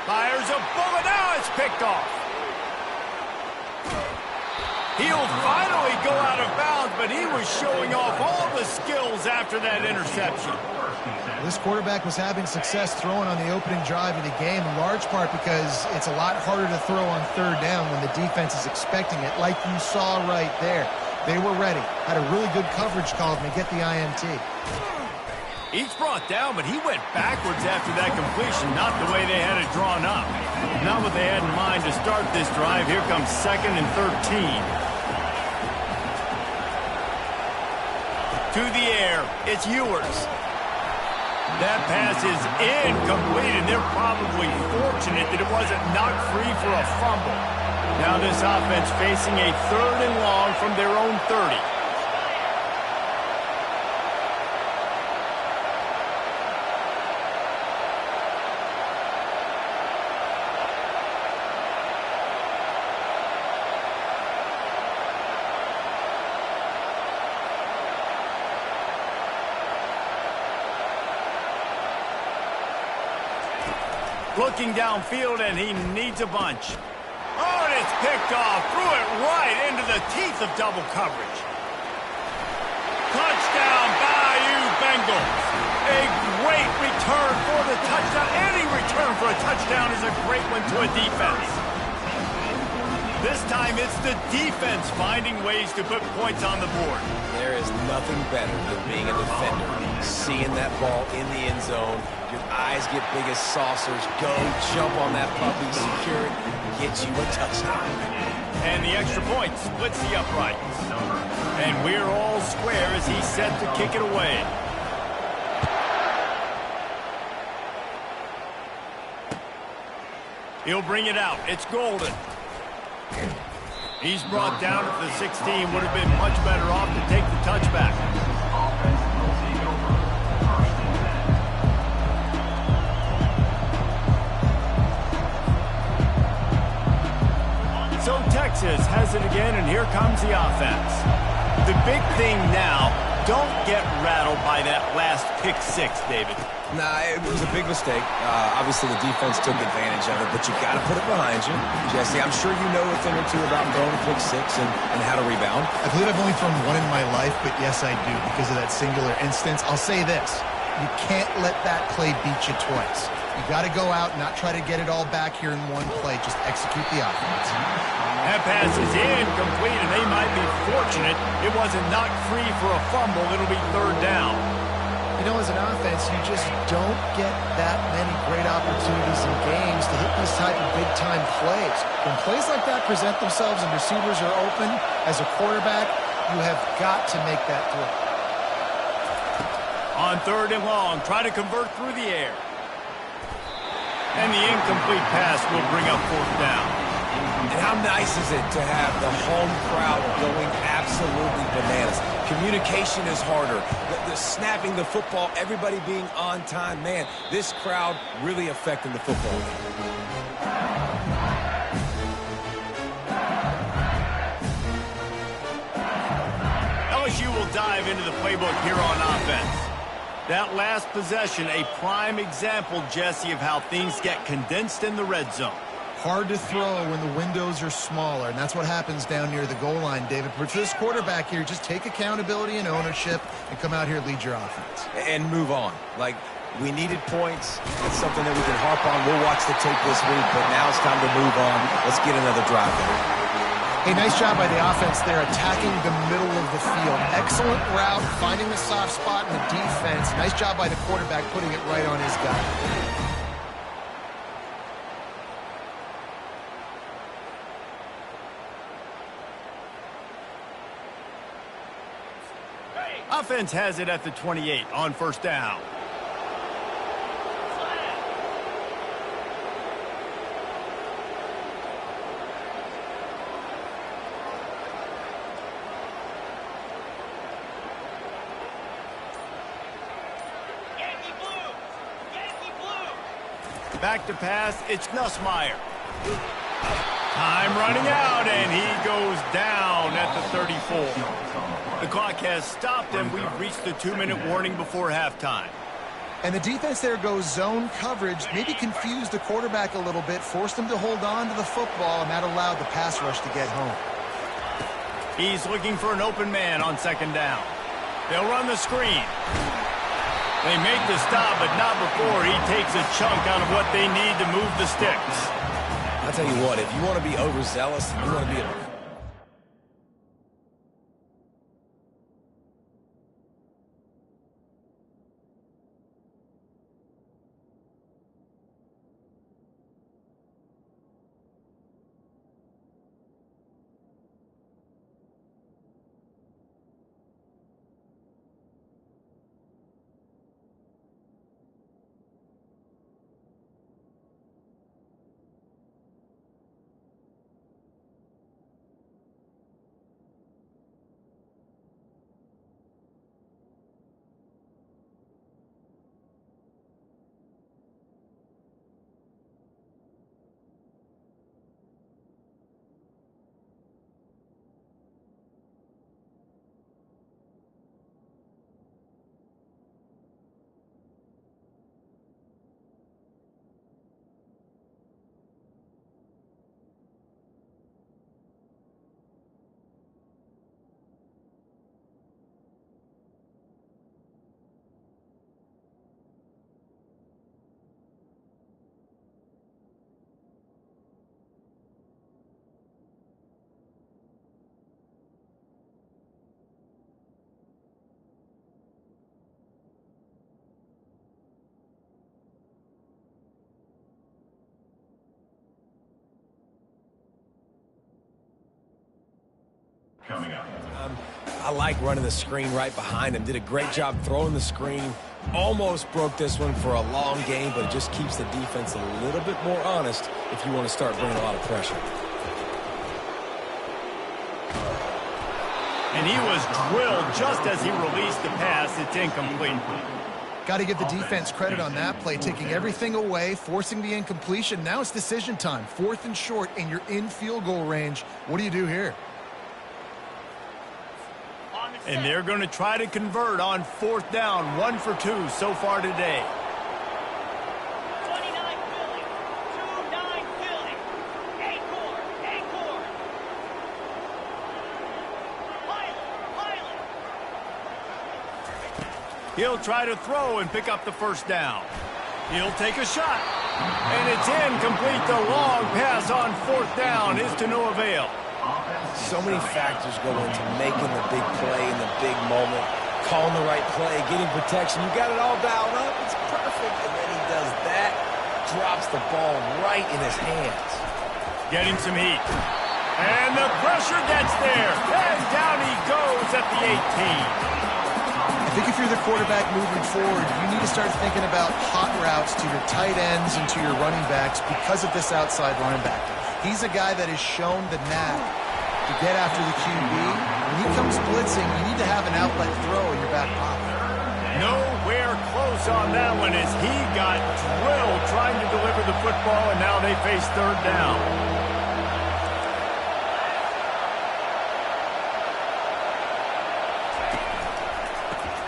Fires a bullet. Now it's picked off. He'll finally go out of bounds, but he was showing off all the skills after that interception. This quarterback was having success throwing on the opening drive of the game, in large part because it's a lot harder to throw on 3rd down when the defense is expecting it, like you saw right there. They were ready. Had a really good coverage call to get the INT. Each brought down, but he went backwards after that completion, not the way they had it drawn up. Not what they had in mind to start this drive. Here comes 2nd and 13. To the air, it's Ewers. That pass is incomplete, and they're probably fortunate that it wasn't knocked free for a fumble. Now this offense facing a 3rd and long from their own 30. Looking downfield, and he needs a bunch. Oh, and it's picked off. Threw it right into the teeth of double coverage. Touchdown, Bayou Bengals. A great return for the touchdown. Any return for a touchdown is a great one to a defense. This time, it's the defense finding ways to put points on the board. There is nothing better than being a defender. Seeing that ball in the end zone, your eyes get big as saucers. Go, jump on that puppy, secure it, get you a touchdown. And the extra point splits the uprights. And we're all square as he's set to kick it away. He'll bring it out. It's Golden. He's brought down at the 16. Would have been much better off to take the touchback. So Texas has it again, and here comes the offense. The big thing now, don't get rattled by that last pick 6, David. Nah, it was a big mistake. Obviously, the defense took advantage of it, but you got to put it behind you. Jesse, I'm sure you know a thing or two about throwing a pick 6 and how to rebound. I believe I've only thrown one in my life, but yes, I do because of that singular instance. I'll say this. You can't let that play beat you twice. You got to go out and not try to get it all back here in one play. Just execute the offense. That pass is incomplete, and they might be fortunate it wasn't knocked free for a fumble. It'll be 3rd down. You know, as an offense, you just don't get that many great opportunities in games to hit these type of big-time plays. When plays like that present themselves and receivers are open, as a quarterback, You have got to make that throw. On 3rd and long, try to convert through the air. And the incomplete pass will bring up 4th down. And how nice is it to have the home crowd going absolutely bananas? Communication is harder. The snapping the football, everybody being on time. Man, this crowd really affecting the football game. LSU will dive into the playbook here on offense. That last possession, a prime example, Jesse, of how things get condensed in the red zone. Hard to throw when the windows are smaller, and that's what happens down near the goal line, David. But for this quarterback here, just take accountability and ownership and come out here and lead your offense. And move on. Like, we needed points. It's something that we can harp on. We'll watch the tape this week, but now it's time to move on. Let's get another drive going. Hey, nice job by the offense there, attacking the middle of the field. Excellent route, finding the soft spot in the defense. Nice job by the quarterback putting it right on his guy. Offense has it at the 28 on 1st down. Back to pass, it's Nussmeier. Time running out, and he goes down at the 34. The clock has stopped, and we've reached the 2-minute warning before halftime. And the defense there goes zone coverage, maybe confused the quarterback a little bit, forced him to hold on to the football, and that allowed the pass rush to get home. He's looking for an open man on 2nd down. They'll run the screen. They make the stop, but not before he takes a chunk out of what they need to move the sticks. I'll tell you what, if you want to be overzealous and you want to be a... Coming up. I like running the screen right behind him. Did a great job throwing the screen. Almost broke this one for a long game, but it just keeps the defense a little bit more honest if you want to start bringing a lot of pressure. And he was drilled just as he released the pass. It's incomplete. Got to give the defense credit on that play, taking everything away, forcing the incompletion. Now it's decision time. 4th and short, and you're in field goal range. What do you do here? And they're going to try to convert on 4th down. 1 for 2 so far today. 29 Philly. 2-9 Philly. Acorn. Pilot. He'll try to throw and pick up the 1st down. He'll take a shot. And it's incomplete. The long pass on 4th down is to no avail. So many factors go into making the big play in the big moment, calling the right play, getting protection. You got it all dialed up. It's perfect. And then he does that, drops the ball right in his hands. Getting some heat. And the pressure gets there. And down he goes at the 18. I think if you're the quarterback moving forward, you need to start thinking about hot routes to your tight ends and to your running backs because of this outside linebacker. He's a guy that has shown the knack to get after the QB. When he comes blitzing, you need to have an outlet throw in your back pocket. Nowhere close on that one as he got drilled trying to deliver the football, and now they face third down.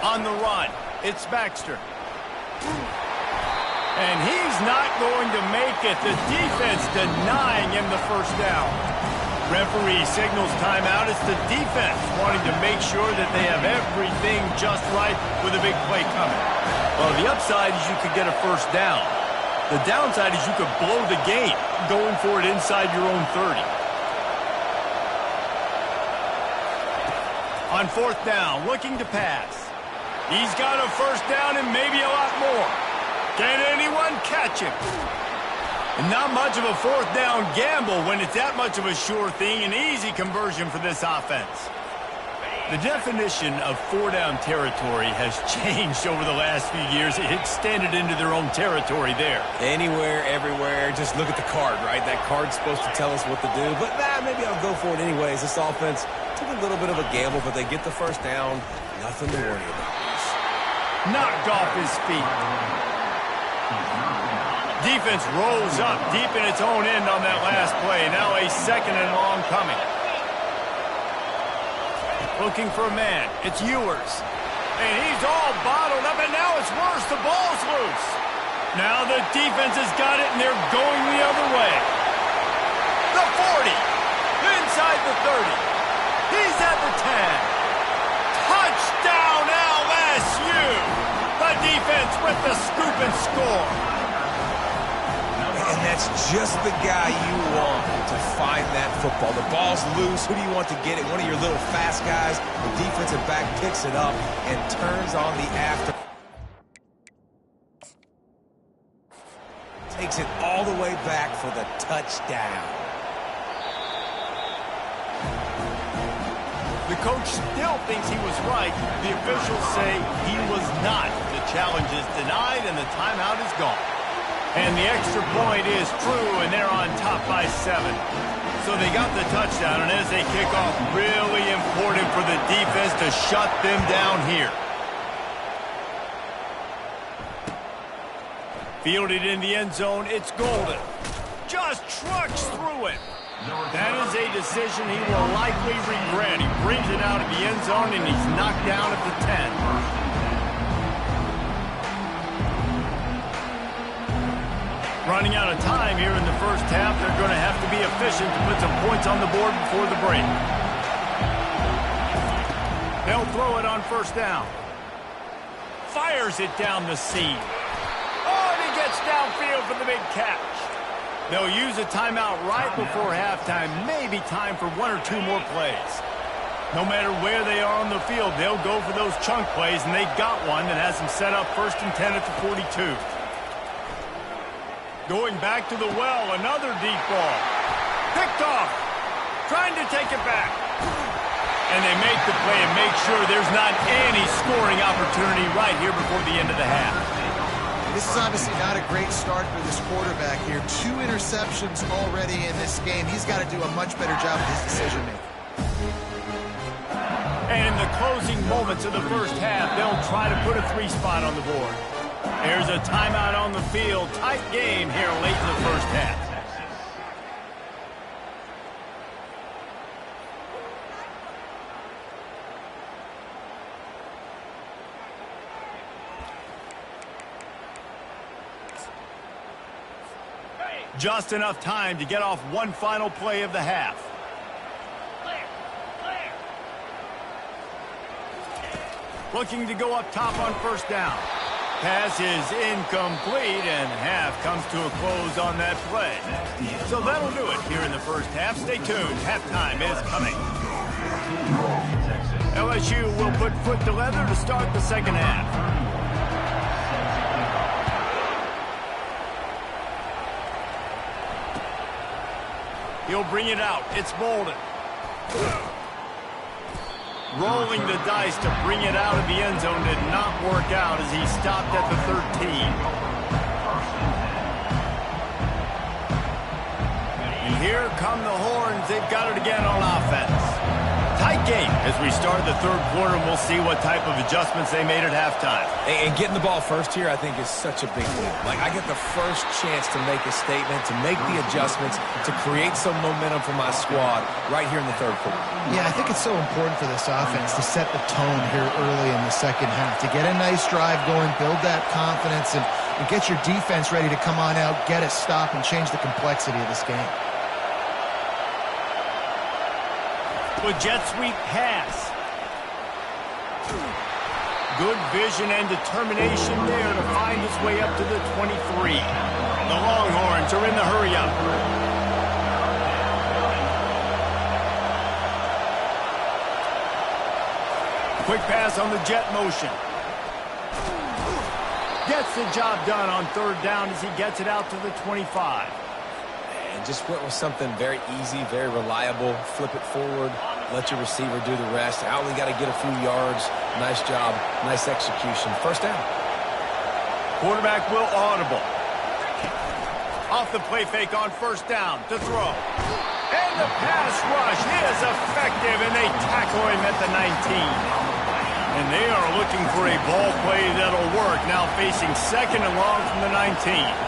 On the run, it's Baxter. And he's not going to make it. The defense denying him the first down. Referee signals timeout. It's the defense wanting to make sure that they have everything just right with a big play coming. Well, the upside is you could get a first down. The downside is you could blow the game going for it inside your own 30. On fourth down, looking to pass. He's got a first down and maybe a lot more. Can anyone catch him? And not much of a fourth down gamble when it's that much of a sure thing, an easy conversion for this offense. The definition of four-down territory has changed over the last few years. It extended into their own territory there. Anywhere, everywhere, just look at the card, right? That card's supposed to tell us what to do, but maybe I'll go for it anyways. This offense took a little bit of a gamble, but they get the first down. Nothing to worry about. Knocked off his feet. Defense rolls up deep in its own end on that last play. Now a second and long coming. Looking for a man. It's Ewers. And he's all bottled up, and now it's worse. The ball's loose. Now the defense has got it, and they're going the other way. The 40. Inside the 30. He's at the 10. Touchdown, LSU! The defense with the scoop and score. And that's just the guy you want to find that football. The ball's loose. Who do you want to get it? One of your little fast guys. The defensive back picks it up and turns on the after. Takes it all the way back for the touchdown. The coach still thinks he was right. The officials say he was not. The challenge is denied, and the timeout is gone. And the extra point is true, and they're on top by 7. So they got the touchdown, and as they kick off, really important for the defense to shut them down here. Fielded in the end zone, it's Golden. Just trucks through it. That is a decision he will likely regret. He brings it out of the end zone, and he's knocked down at the 10. Running out of time here in the first half. They're going to have to be efficient to put some points on the board before the break. They'll throw it on first down. Fires it down the seam. Oh, and he gets downfield for the big catch. They'll use a timeout right before halftime. Maybe time for one or two more plays. No matter where they are on the field, they'll go for those chunk plays, and they got one that has them set up 1st and 10 at the 42. Going back to the well, another deep ball. Picked off. Trying to take it back. And they make the play and make sure there's not any scoring opportunity right here before the end of the half. This is obviously not a great start for this quarterback here. 2 interceptions already in this game. He's got to do a much better job of his decision-making. And in the closing moments of the first half, they'll try to put a 3 spot on the board. There's a timeout on the field. Tight game here late in the first half. Just enough time to get off one final play of the half. Looking to go up top on first down. Pass is incomplete, and half comes to a close on that play. So that'll do it here in the first half. Stay tuned. Halftime is coming. LSU will put foot to leather to start the second half. He'll bring it out. It's Bolden. Rolling the dice to bring it out of the end zone did not work out as he stopped at the 13. And here come the horns. They've got it again on offense. Tight game as we start the third quarter, and we'll see what type of adjustments they made at halftime. And getting the ball first here, I think, is such a big deal. Like, I get the first chance to make a statement, to make the adjustments, to create some momentum for my squad right here in the third quarter. Yeah, I think it's so important for this offense to set the tone here early in the second half, to get a nice drive going, build that confidence, and get your defense ready to come on out, get a stop, and change the complexity of this game. With jet sweep pass. Good vision and determination there to find his way up to the 23. The Longhorns are in the hurry-up. Quick pass on the jet motion. Gets the job done on third down as he gets it out to the 25. And just went with something very easy, very reliable. Flip it forward, let your receiver do the rest. I only got to get a few yards. Nice job, nice execution. First down. Quarterback will audible. Off the play fake on first down to throw. And the pass rush is effective, and they tackle him at the 19. And they are looking for a ball play that'll work. Now facing second and long from the 19.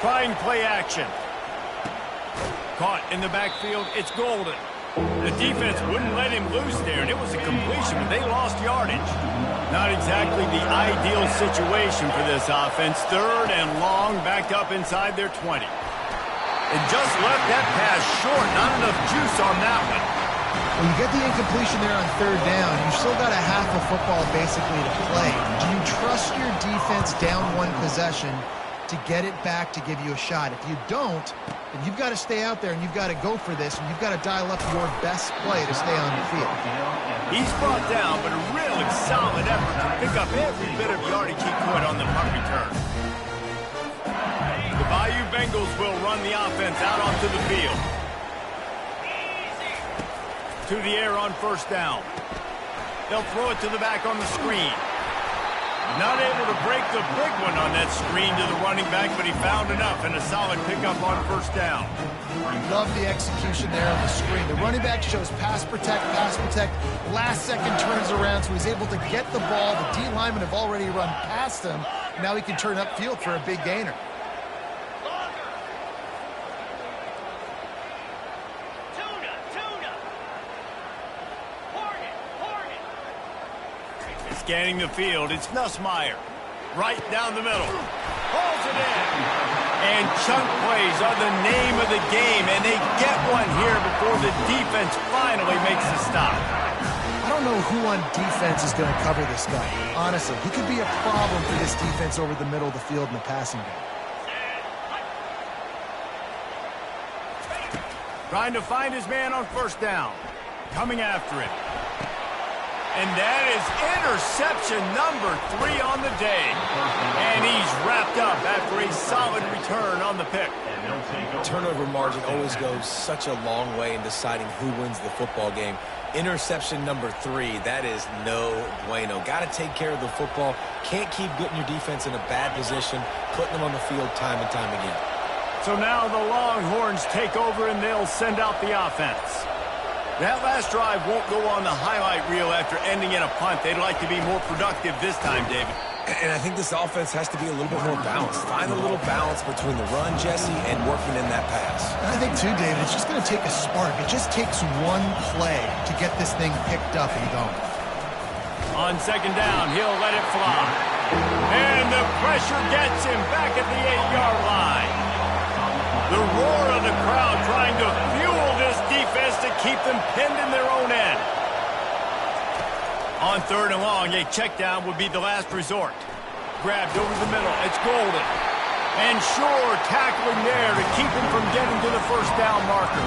Trying play action. Caught in the backfield. It's Golden. The defense wouldn't let him loose there, and it was a completion, but they lost yardage. Not exactly the ideal situation for this offense. Third and long, backed up inside their 20. And just left that pass short. Not enough juice on that one. When you get the incompletion there on third down, you've still got a half of football basically to play. Do you trust your defense down one possession to get it back to give you a shot? If you don't, then you've got to stay out there and you've got to go for this, and you've got to dial up your best play to stay on the field. He's brought down, but a really solid effort to pick up every bit of yardage he could on the punt return. The Bayou Bengals will run the offense out onto the field. To the air on first down. They'll throw it to the back on the screen. Not able to break the big one on that screen to the running back, but he found enough and a solid pickup on first down. Love the execution there on the screen. The running back shows pass protect, last second turns around, so he's able to get the ball. The D linemen have already run past him. Now he can turn upfield for a big gainer. Scanning the field, it's Nussmeier. Right down the middle. Pulls it in. And chunk plays are the name of the game, and they get one here before the defense finally makes the stop. I don't know who on defense is going to cover this guy. Honestly, he could be a problem for this defense over the middle of the field in the passing game. Trying to find his man on first down. Coming after it. And that is interception number 3 on the day. And he's wrapped up after a solid return on the pick. Turnover margin always goes such a long way in deciding who wins the football game. Interception number 3, that is no bueno. Got to take care of the football. Can't keep putting your defense in a bad position, putting them on the field time and time again. So now the Longhorns take over and they'll send out the offense. That last drive won't go on the highlight reel after ending in a punt. They'd like to be more productive this time, David. And I think this offense has to be a little bit more balanced. Find a little balance between the run, Jesse, and working in that pass. And I think, too, David, it's just going to take a spark. It just takes one play to get this thing picked up and going. On second down, he'll let it fly. And the pressure gets him back at the 8-yard line. The roar of the crowd trying to fuel this defense to keep them pinned in their own end. On third and long, a check down would be the last resort. Grabbed over the middle. It's Golden. And sure tackling there to keep him from getting to the first down marker.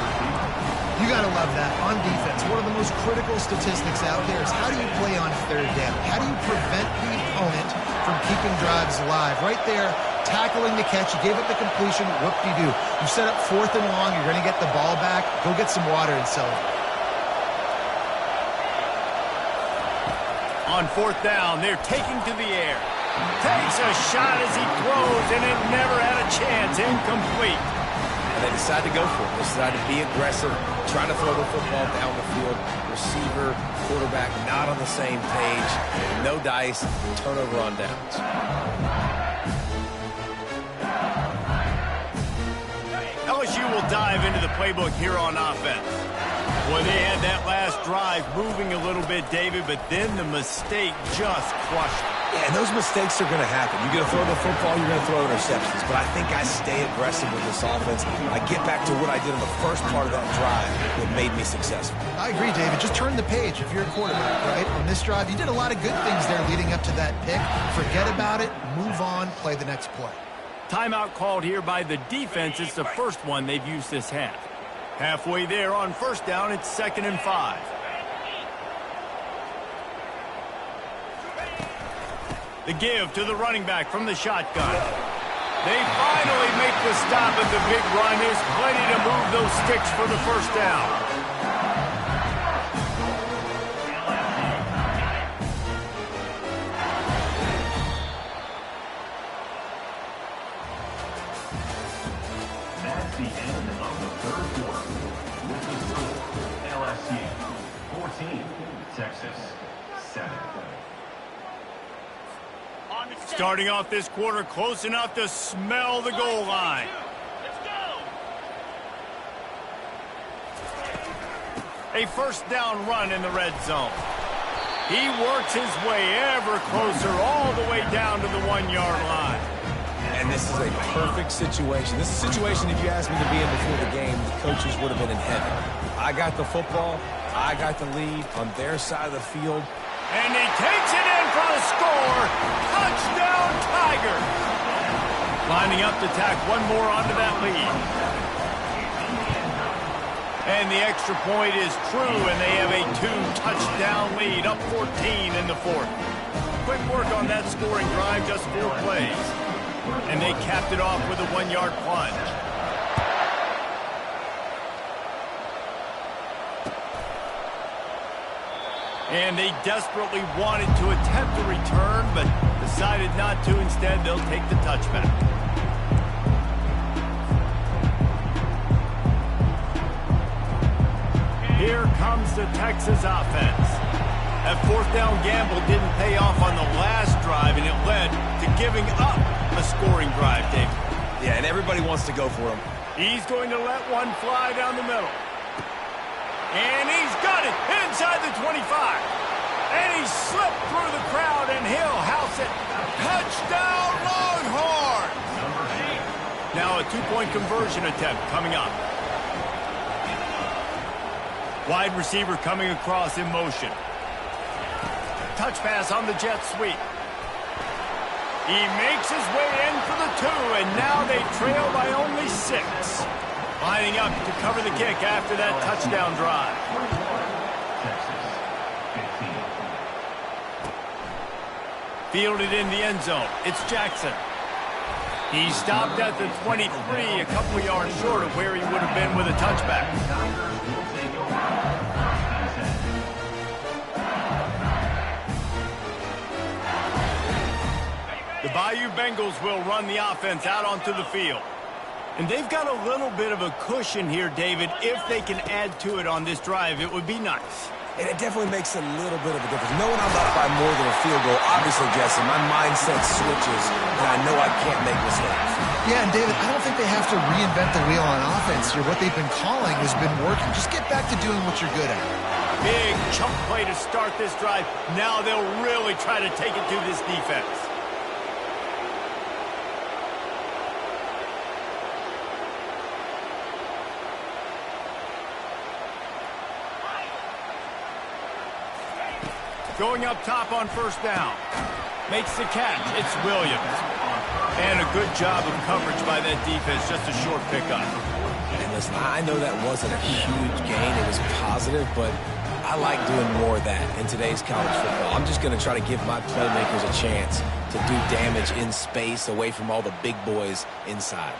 You got to love that on defense. One of the most critical statistics out there is how do you play on third down? How do you prevent the opponent from keeping drives alive? Right there, tackling the catch. You gave up the completion. Whoop-de-doo. You set up 4th and long. You're going to get the ball back. Go get some water and celebrate. On 4th down, they're taking to the air. Takes a shot as he throws, and it never had a chance. Incomplete. And they decide to go for it. They decide to be aggressive, trying to throw the football down the field. Receiver, quarterback not on the same page. No dice, turnover on downs. LSU will dive into the playbook here on offense. Well, they had that last drive moving a little bit, David, but then the mistake just crushed it. Yeah, and those mistakes are going to happen. You're going to throw the football, you're going to throw interceptions. But I think I stay aggressive with this offense. I get back to what I did in the first part of that drive that made me successful. I agree, David. Just turn the page if you're a quarterback, right? On this drive, you did a lot of good things there leading up to that pick. Forget about it, move on, play the next play. Timeout called here by the defense. It's the first one they've used this half. Halfway there on 1st down, it's 2nd and 5. The give to the running back from the shotgun. They finally make the stop at the big run. There's plenty to move those sticks for the 1st down. That's the end of the 3rd quarter. With the score, LSU 14, Texas 7. Starting off this quarter close enough to smell the goal line. Let's go. A 1st down run in the red zone. He works his way ever closer all the way down to the 1-yard line. And this is a perfect situation. This is a situation, if you asked me to be in before the game, the coaches would have been in heaven. I got the football. I got the lead on their side of the field. And he takes it in for the score. Touchdown, Tiger. Lining up to tack one more onto that lead. And the extra point is true, and they have a 2-touchdown lead, up 14 in the 4th. Quick work on that scoring drive, just 4 plays. And they capped it off with a 1-yard plunge. And they desperately wanted to attempt a return, but decided not to. Instead, they'll take the touchback. Here comes the Texas offense. That 4th down gamble didn't pay off on the last drive, and it led to giving up a scoring drive, Dave. Yeah, and everybody wants to go for him. He's going to let one fly down the middle. And he's got it inside the 25. And he slipped through the crowd, and he'll house it. Touchdown, Longhorns! Now a 2-point conversion attempt coming up. Wide receiver coming across in motion. Touch pass on the jet sweep. He makes his way in for the 2, and now they trail by only 6. Lining up to cover the kick after that touchdown drive. Texas 15. Fielded in the end zone. It's Jackson. He stopped at the 23, a couple of yards short of where he would have been with a touchback. The Bayou Bengals will run the offense out onto the field. And they've got a little bit of a cushion here, David. If they can add to it on this drive, it would be nice. And it definitely makes a little bit of a difference. Knowing I'm up by more than a field goal, obviously, Jesse, my mindset switches, and I know I can't make mistakes. Yeah, and David, I don't think they have to reinvent the wheel on offense here. What they've been calling has been working. Just get back to doing what you're good at. Big chunk play to start this drive. Now they'll really try to take it to this defense. Going up top on 1st down. Makes the catch. It's Williams. And a good job of coverage by that defense. Just a short pickup. And listen, I know that wasn't a huge gain. It was positive, but I like doing more of that in today's college football. I'm just going to try to give my playmakers a chance to do damage in space away from all the big boys inside.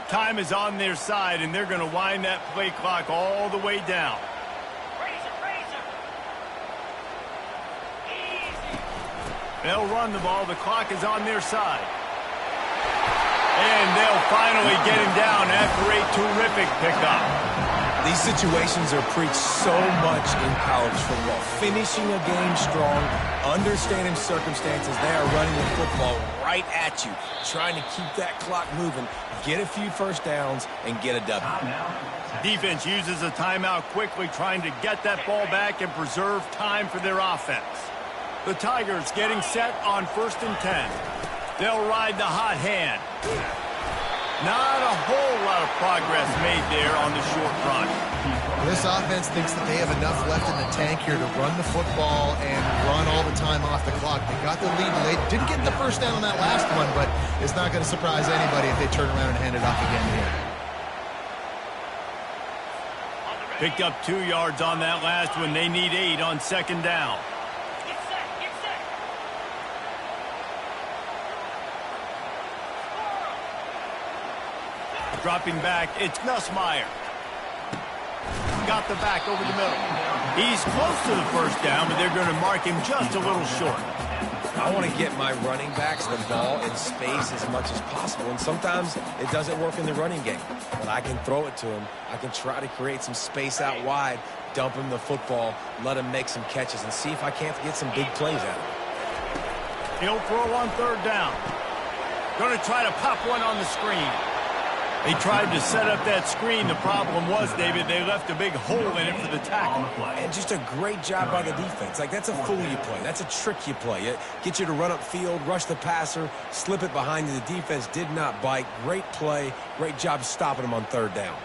Time is on their side, and they're going to wind that play clock all the way down. They'll run the ball. The clock is on their side. And they'll finally get him down after a terrific pickup. These situations are preached so much in college football. Finishing a game strong, understanding circumstances. They are running the football right at you, trying to keep that clock moving, get a few first downs, and get a W. Defense uses a timeout quickly, trying to get that ball back and preserve time for their offense. The Tigers getting set on 1st and 10. They'll ride the hot hand. Not a whole lot of progress made there on the short run. This offense thinks that they have enough left in the tank here to run the football and run all the time off the clock. They got the lead late. Didn't get the first down on that last one, but it's not going to surprise anybody if they turn around and hand it off again here. Picked up 2 yards on that last one. They need 8 on 2nd down. Dropping back, it's Nussmeier. Got the back over the middle. He's close to the first down, but they're going to mark him just a little short. I want to get my running backs the ball in space as much as possible, and sometimes it doesn't work in the running game. But I can throw it to him. I can try to create some space out wide, dump him the football, let him make some catches, and see if I can't get some big plays out of him. He'll throw on 3rd down. Going to try to pop one on the screen. They tried to set up that screen. The problem was, David, they left a big hole in it for the tackle. And just a great job by the defense. Like, that's a fool you play. That's a trick you play. It gets you to run upfield, rush the passer, slip it behind you. The defense did not bite. Great play. Great job stopping him on 3rd down.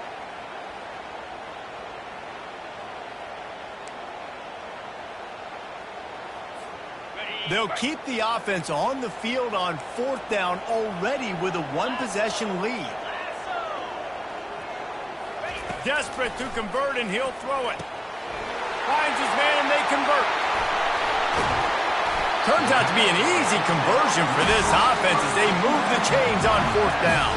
They'll keep the offense on the field on 4th down already with a 1-possession lead. Desperate to convert, and he'll throw it. Finds his man, and they convert. Turns out to be an easy conversion for this offense as they move the chains on 4th down.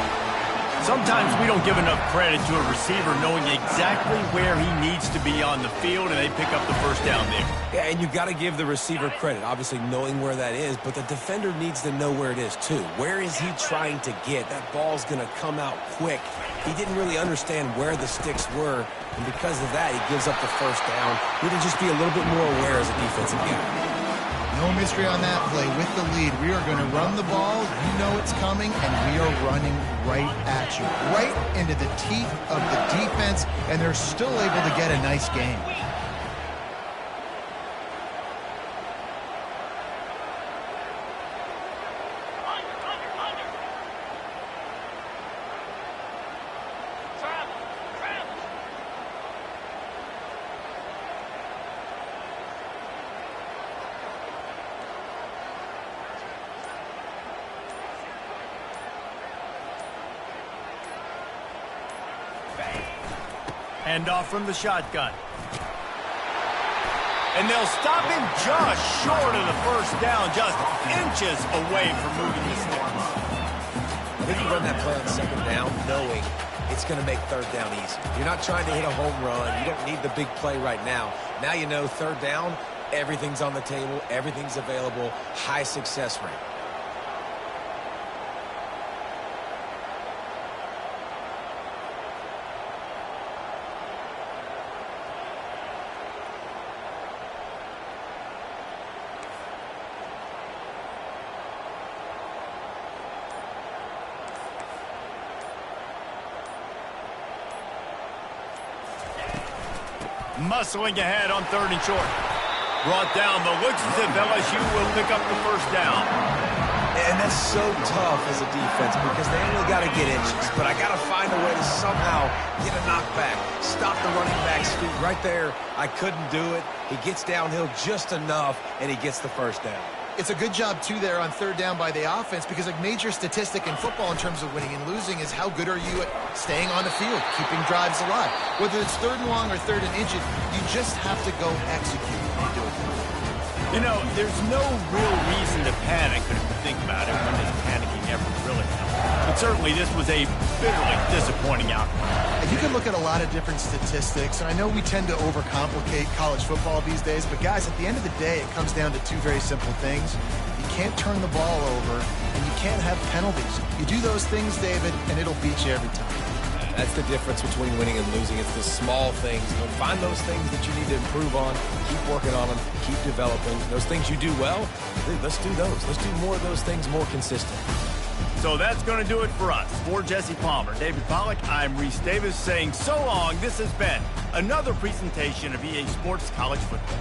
Sometimes we don't give enough credit to a receiver knowing exactly where he needs to be on the field, and they pick up the first down there. Yeah, and you got to give the receiver credit, obviously knowing where that is, but the defender needs to know where it is too. Where is he trying to get? That ball's going to come out quick. He didn't really understand where the sticks were, and because of that, he gives up the first down. We need to just be a little bit more aware as a defensive guy. No mystery on that play. With the lead, we are going to run the ball. You know it's coming, and we are running right at you, right into the teeth of the defense, and they're still able to get a nice game. Hand off from the shotgun. And they'll stop him just short of the first down, just inches away from moving the sticks. If you run that play on 2nd down, knowing it's going to make 3rd down easy. You're not trying to hit a home run. You don't need the big play right now. Now you know 3rd down, everything's on the table, everything's available, high success rate. Muscling ahead on 3rd and short. Brought down, but looks as if LSU will pick up the first down. And that's so tough as a defense because they only got to get inches. But I got to find a way to somehow get a knockback. Stop the running back's feet right there. I couldn't do it. He gets downhill just enough, and he gets the first down. It's a good job, too, there on third down by the offense because a major statistic in football in terms of winning and losing is how good are you at staying on the field, keeping drives alive. Whether it's third and long or third and inches, you just have to go execute and do it. You know, there's no real reason to panic, but if you think about it, when does panicking ever really help? But certainly this was a bitterly disappointing outcome. You can look at a lot of different statistics, and I know we tend to overcomplicate college football these days, but guys, at the end of the day, it comes down to two very simple things. You can't turn the ball over, and you can't have penalties. You do those things, David, and it'll beat you every time. That's the difference between winning and losing. It's the small things. Find those things that you need to improve on. Keep working on them. Keep developing. Those things you do well, let's do those. Let's do more of those things more consistent. So that's going to do it for us. For Jesse Palmer, David Pollack, I'm Reese Davis saying so long. This has been another presentation of EA Sports College Football.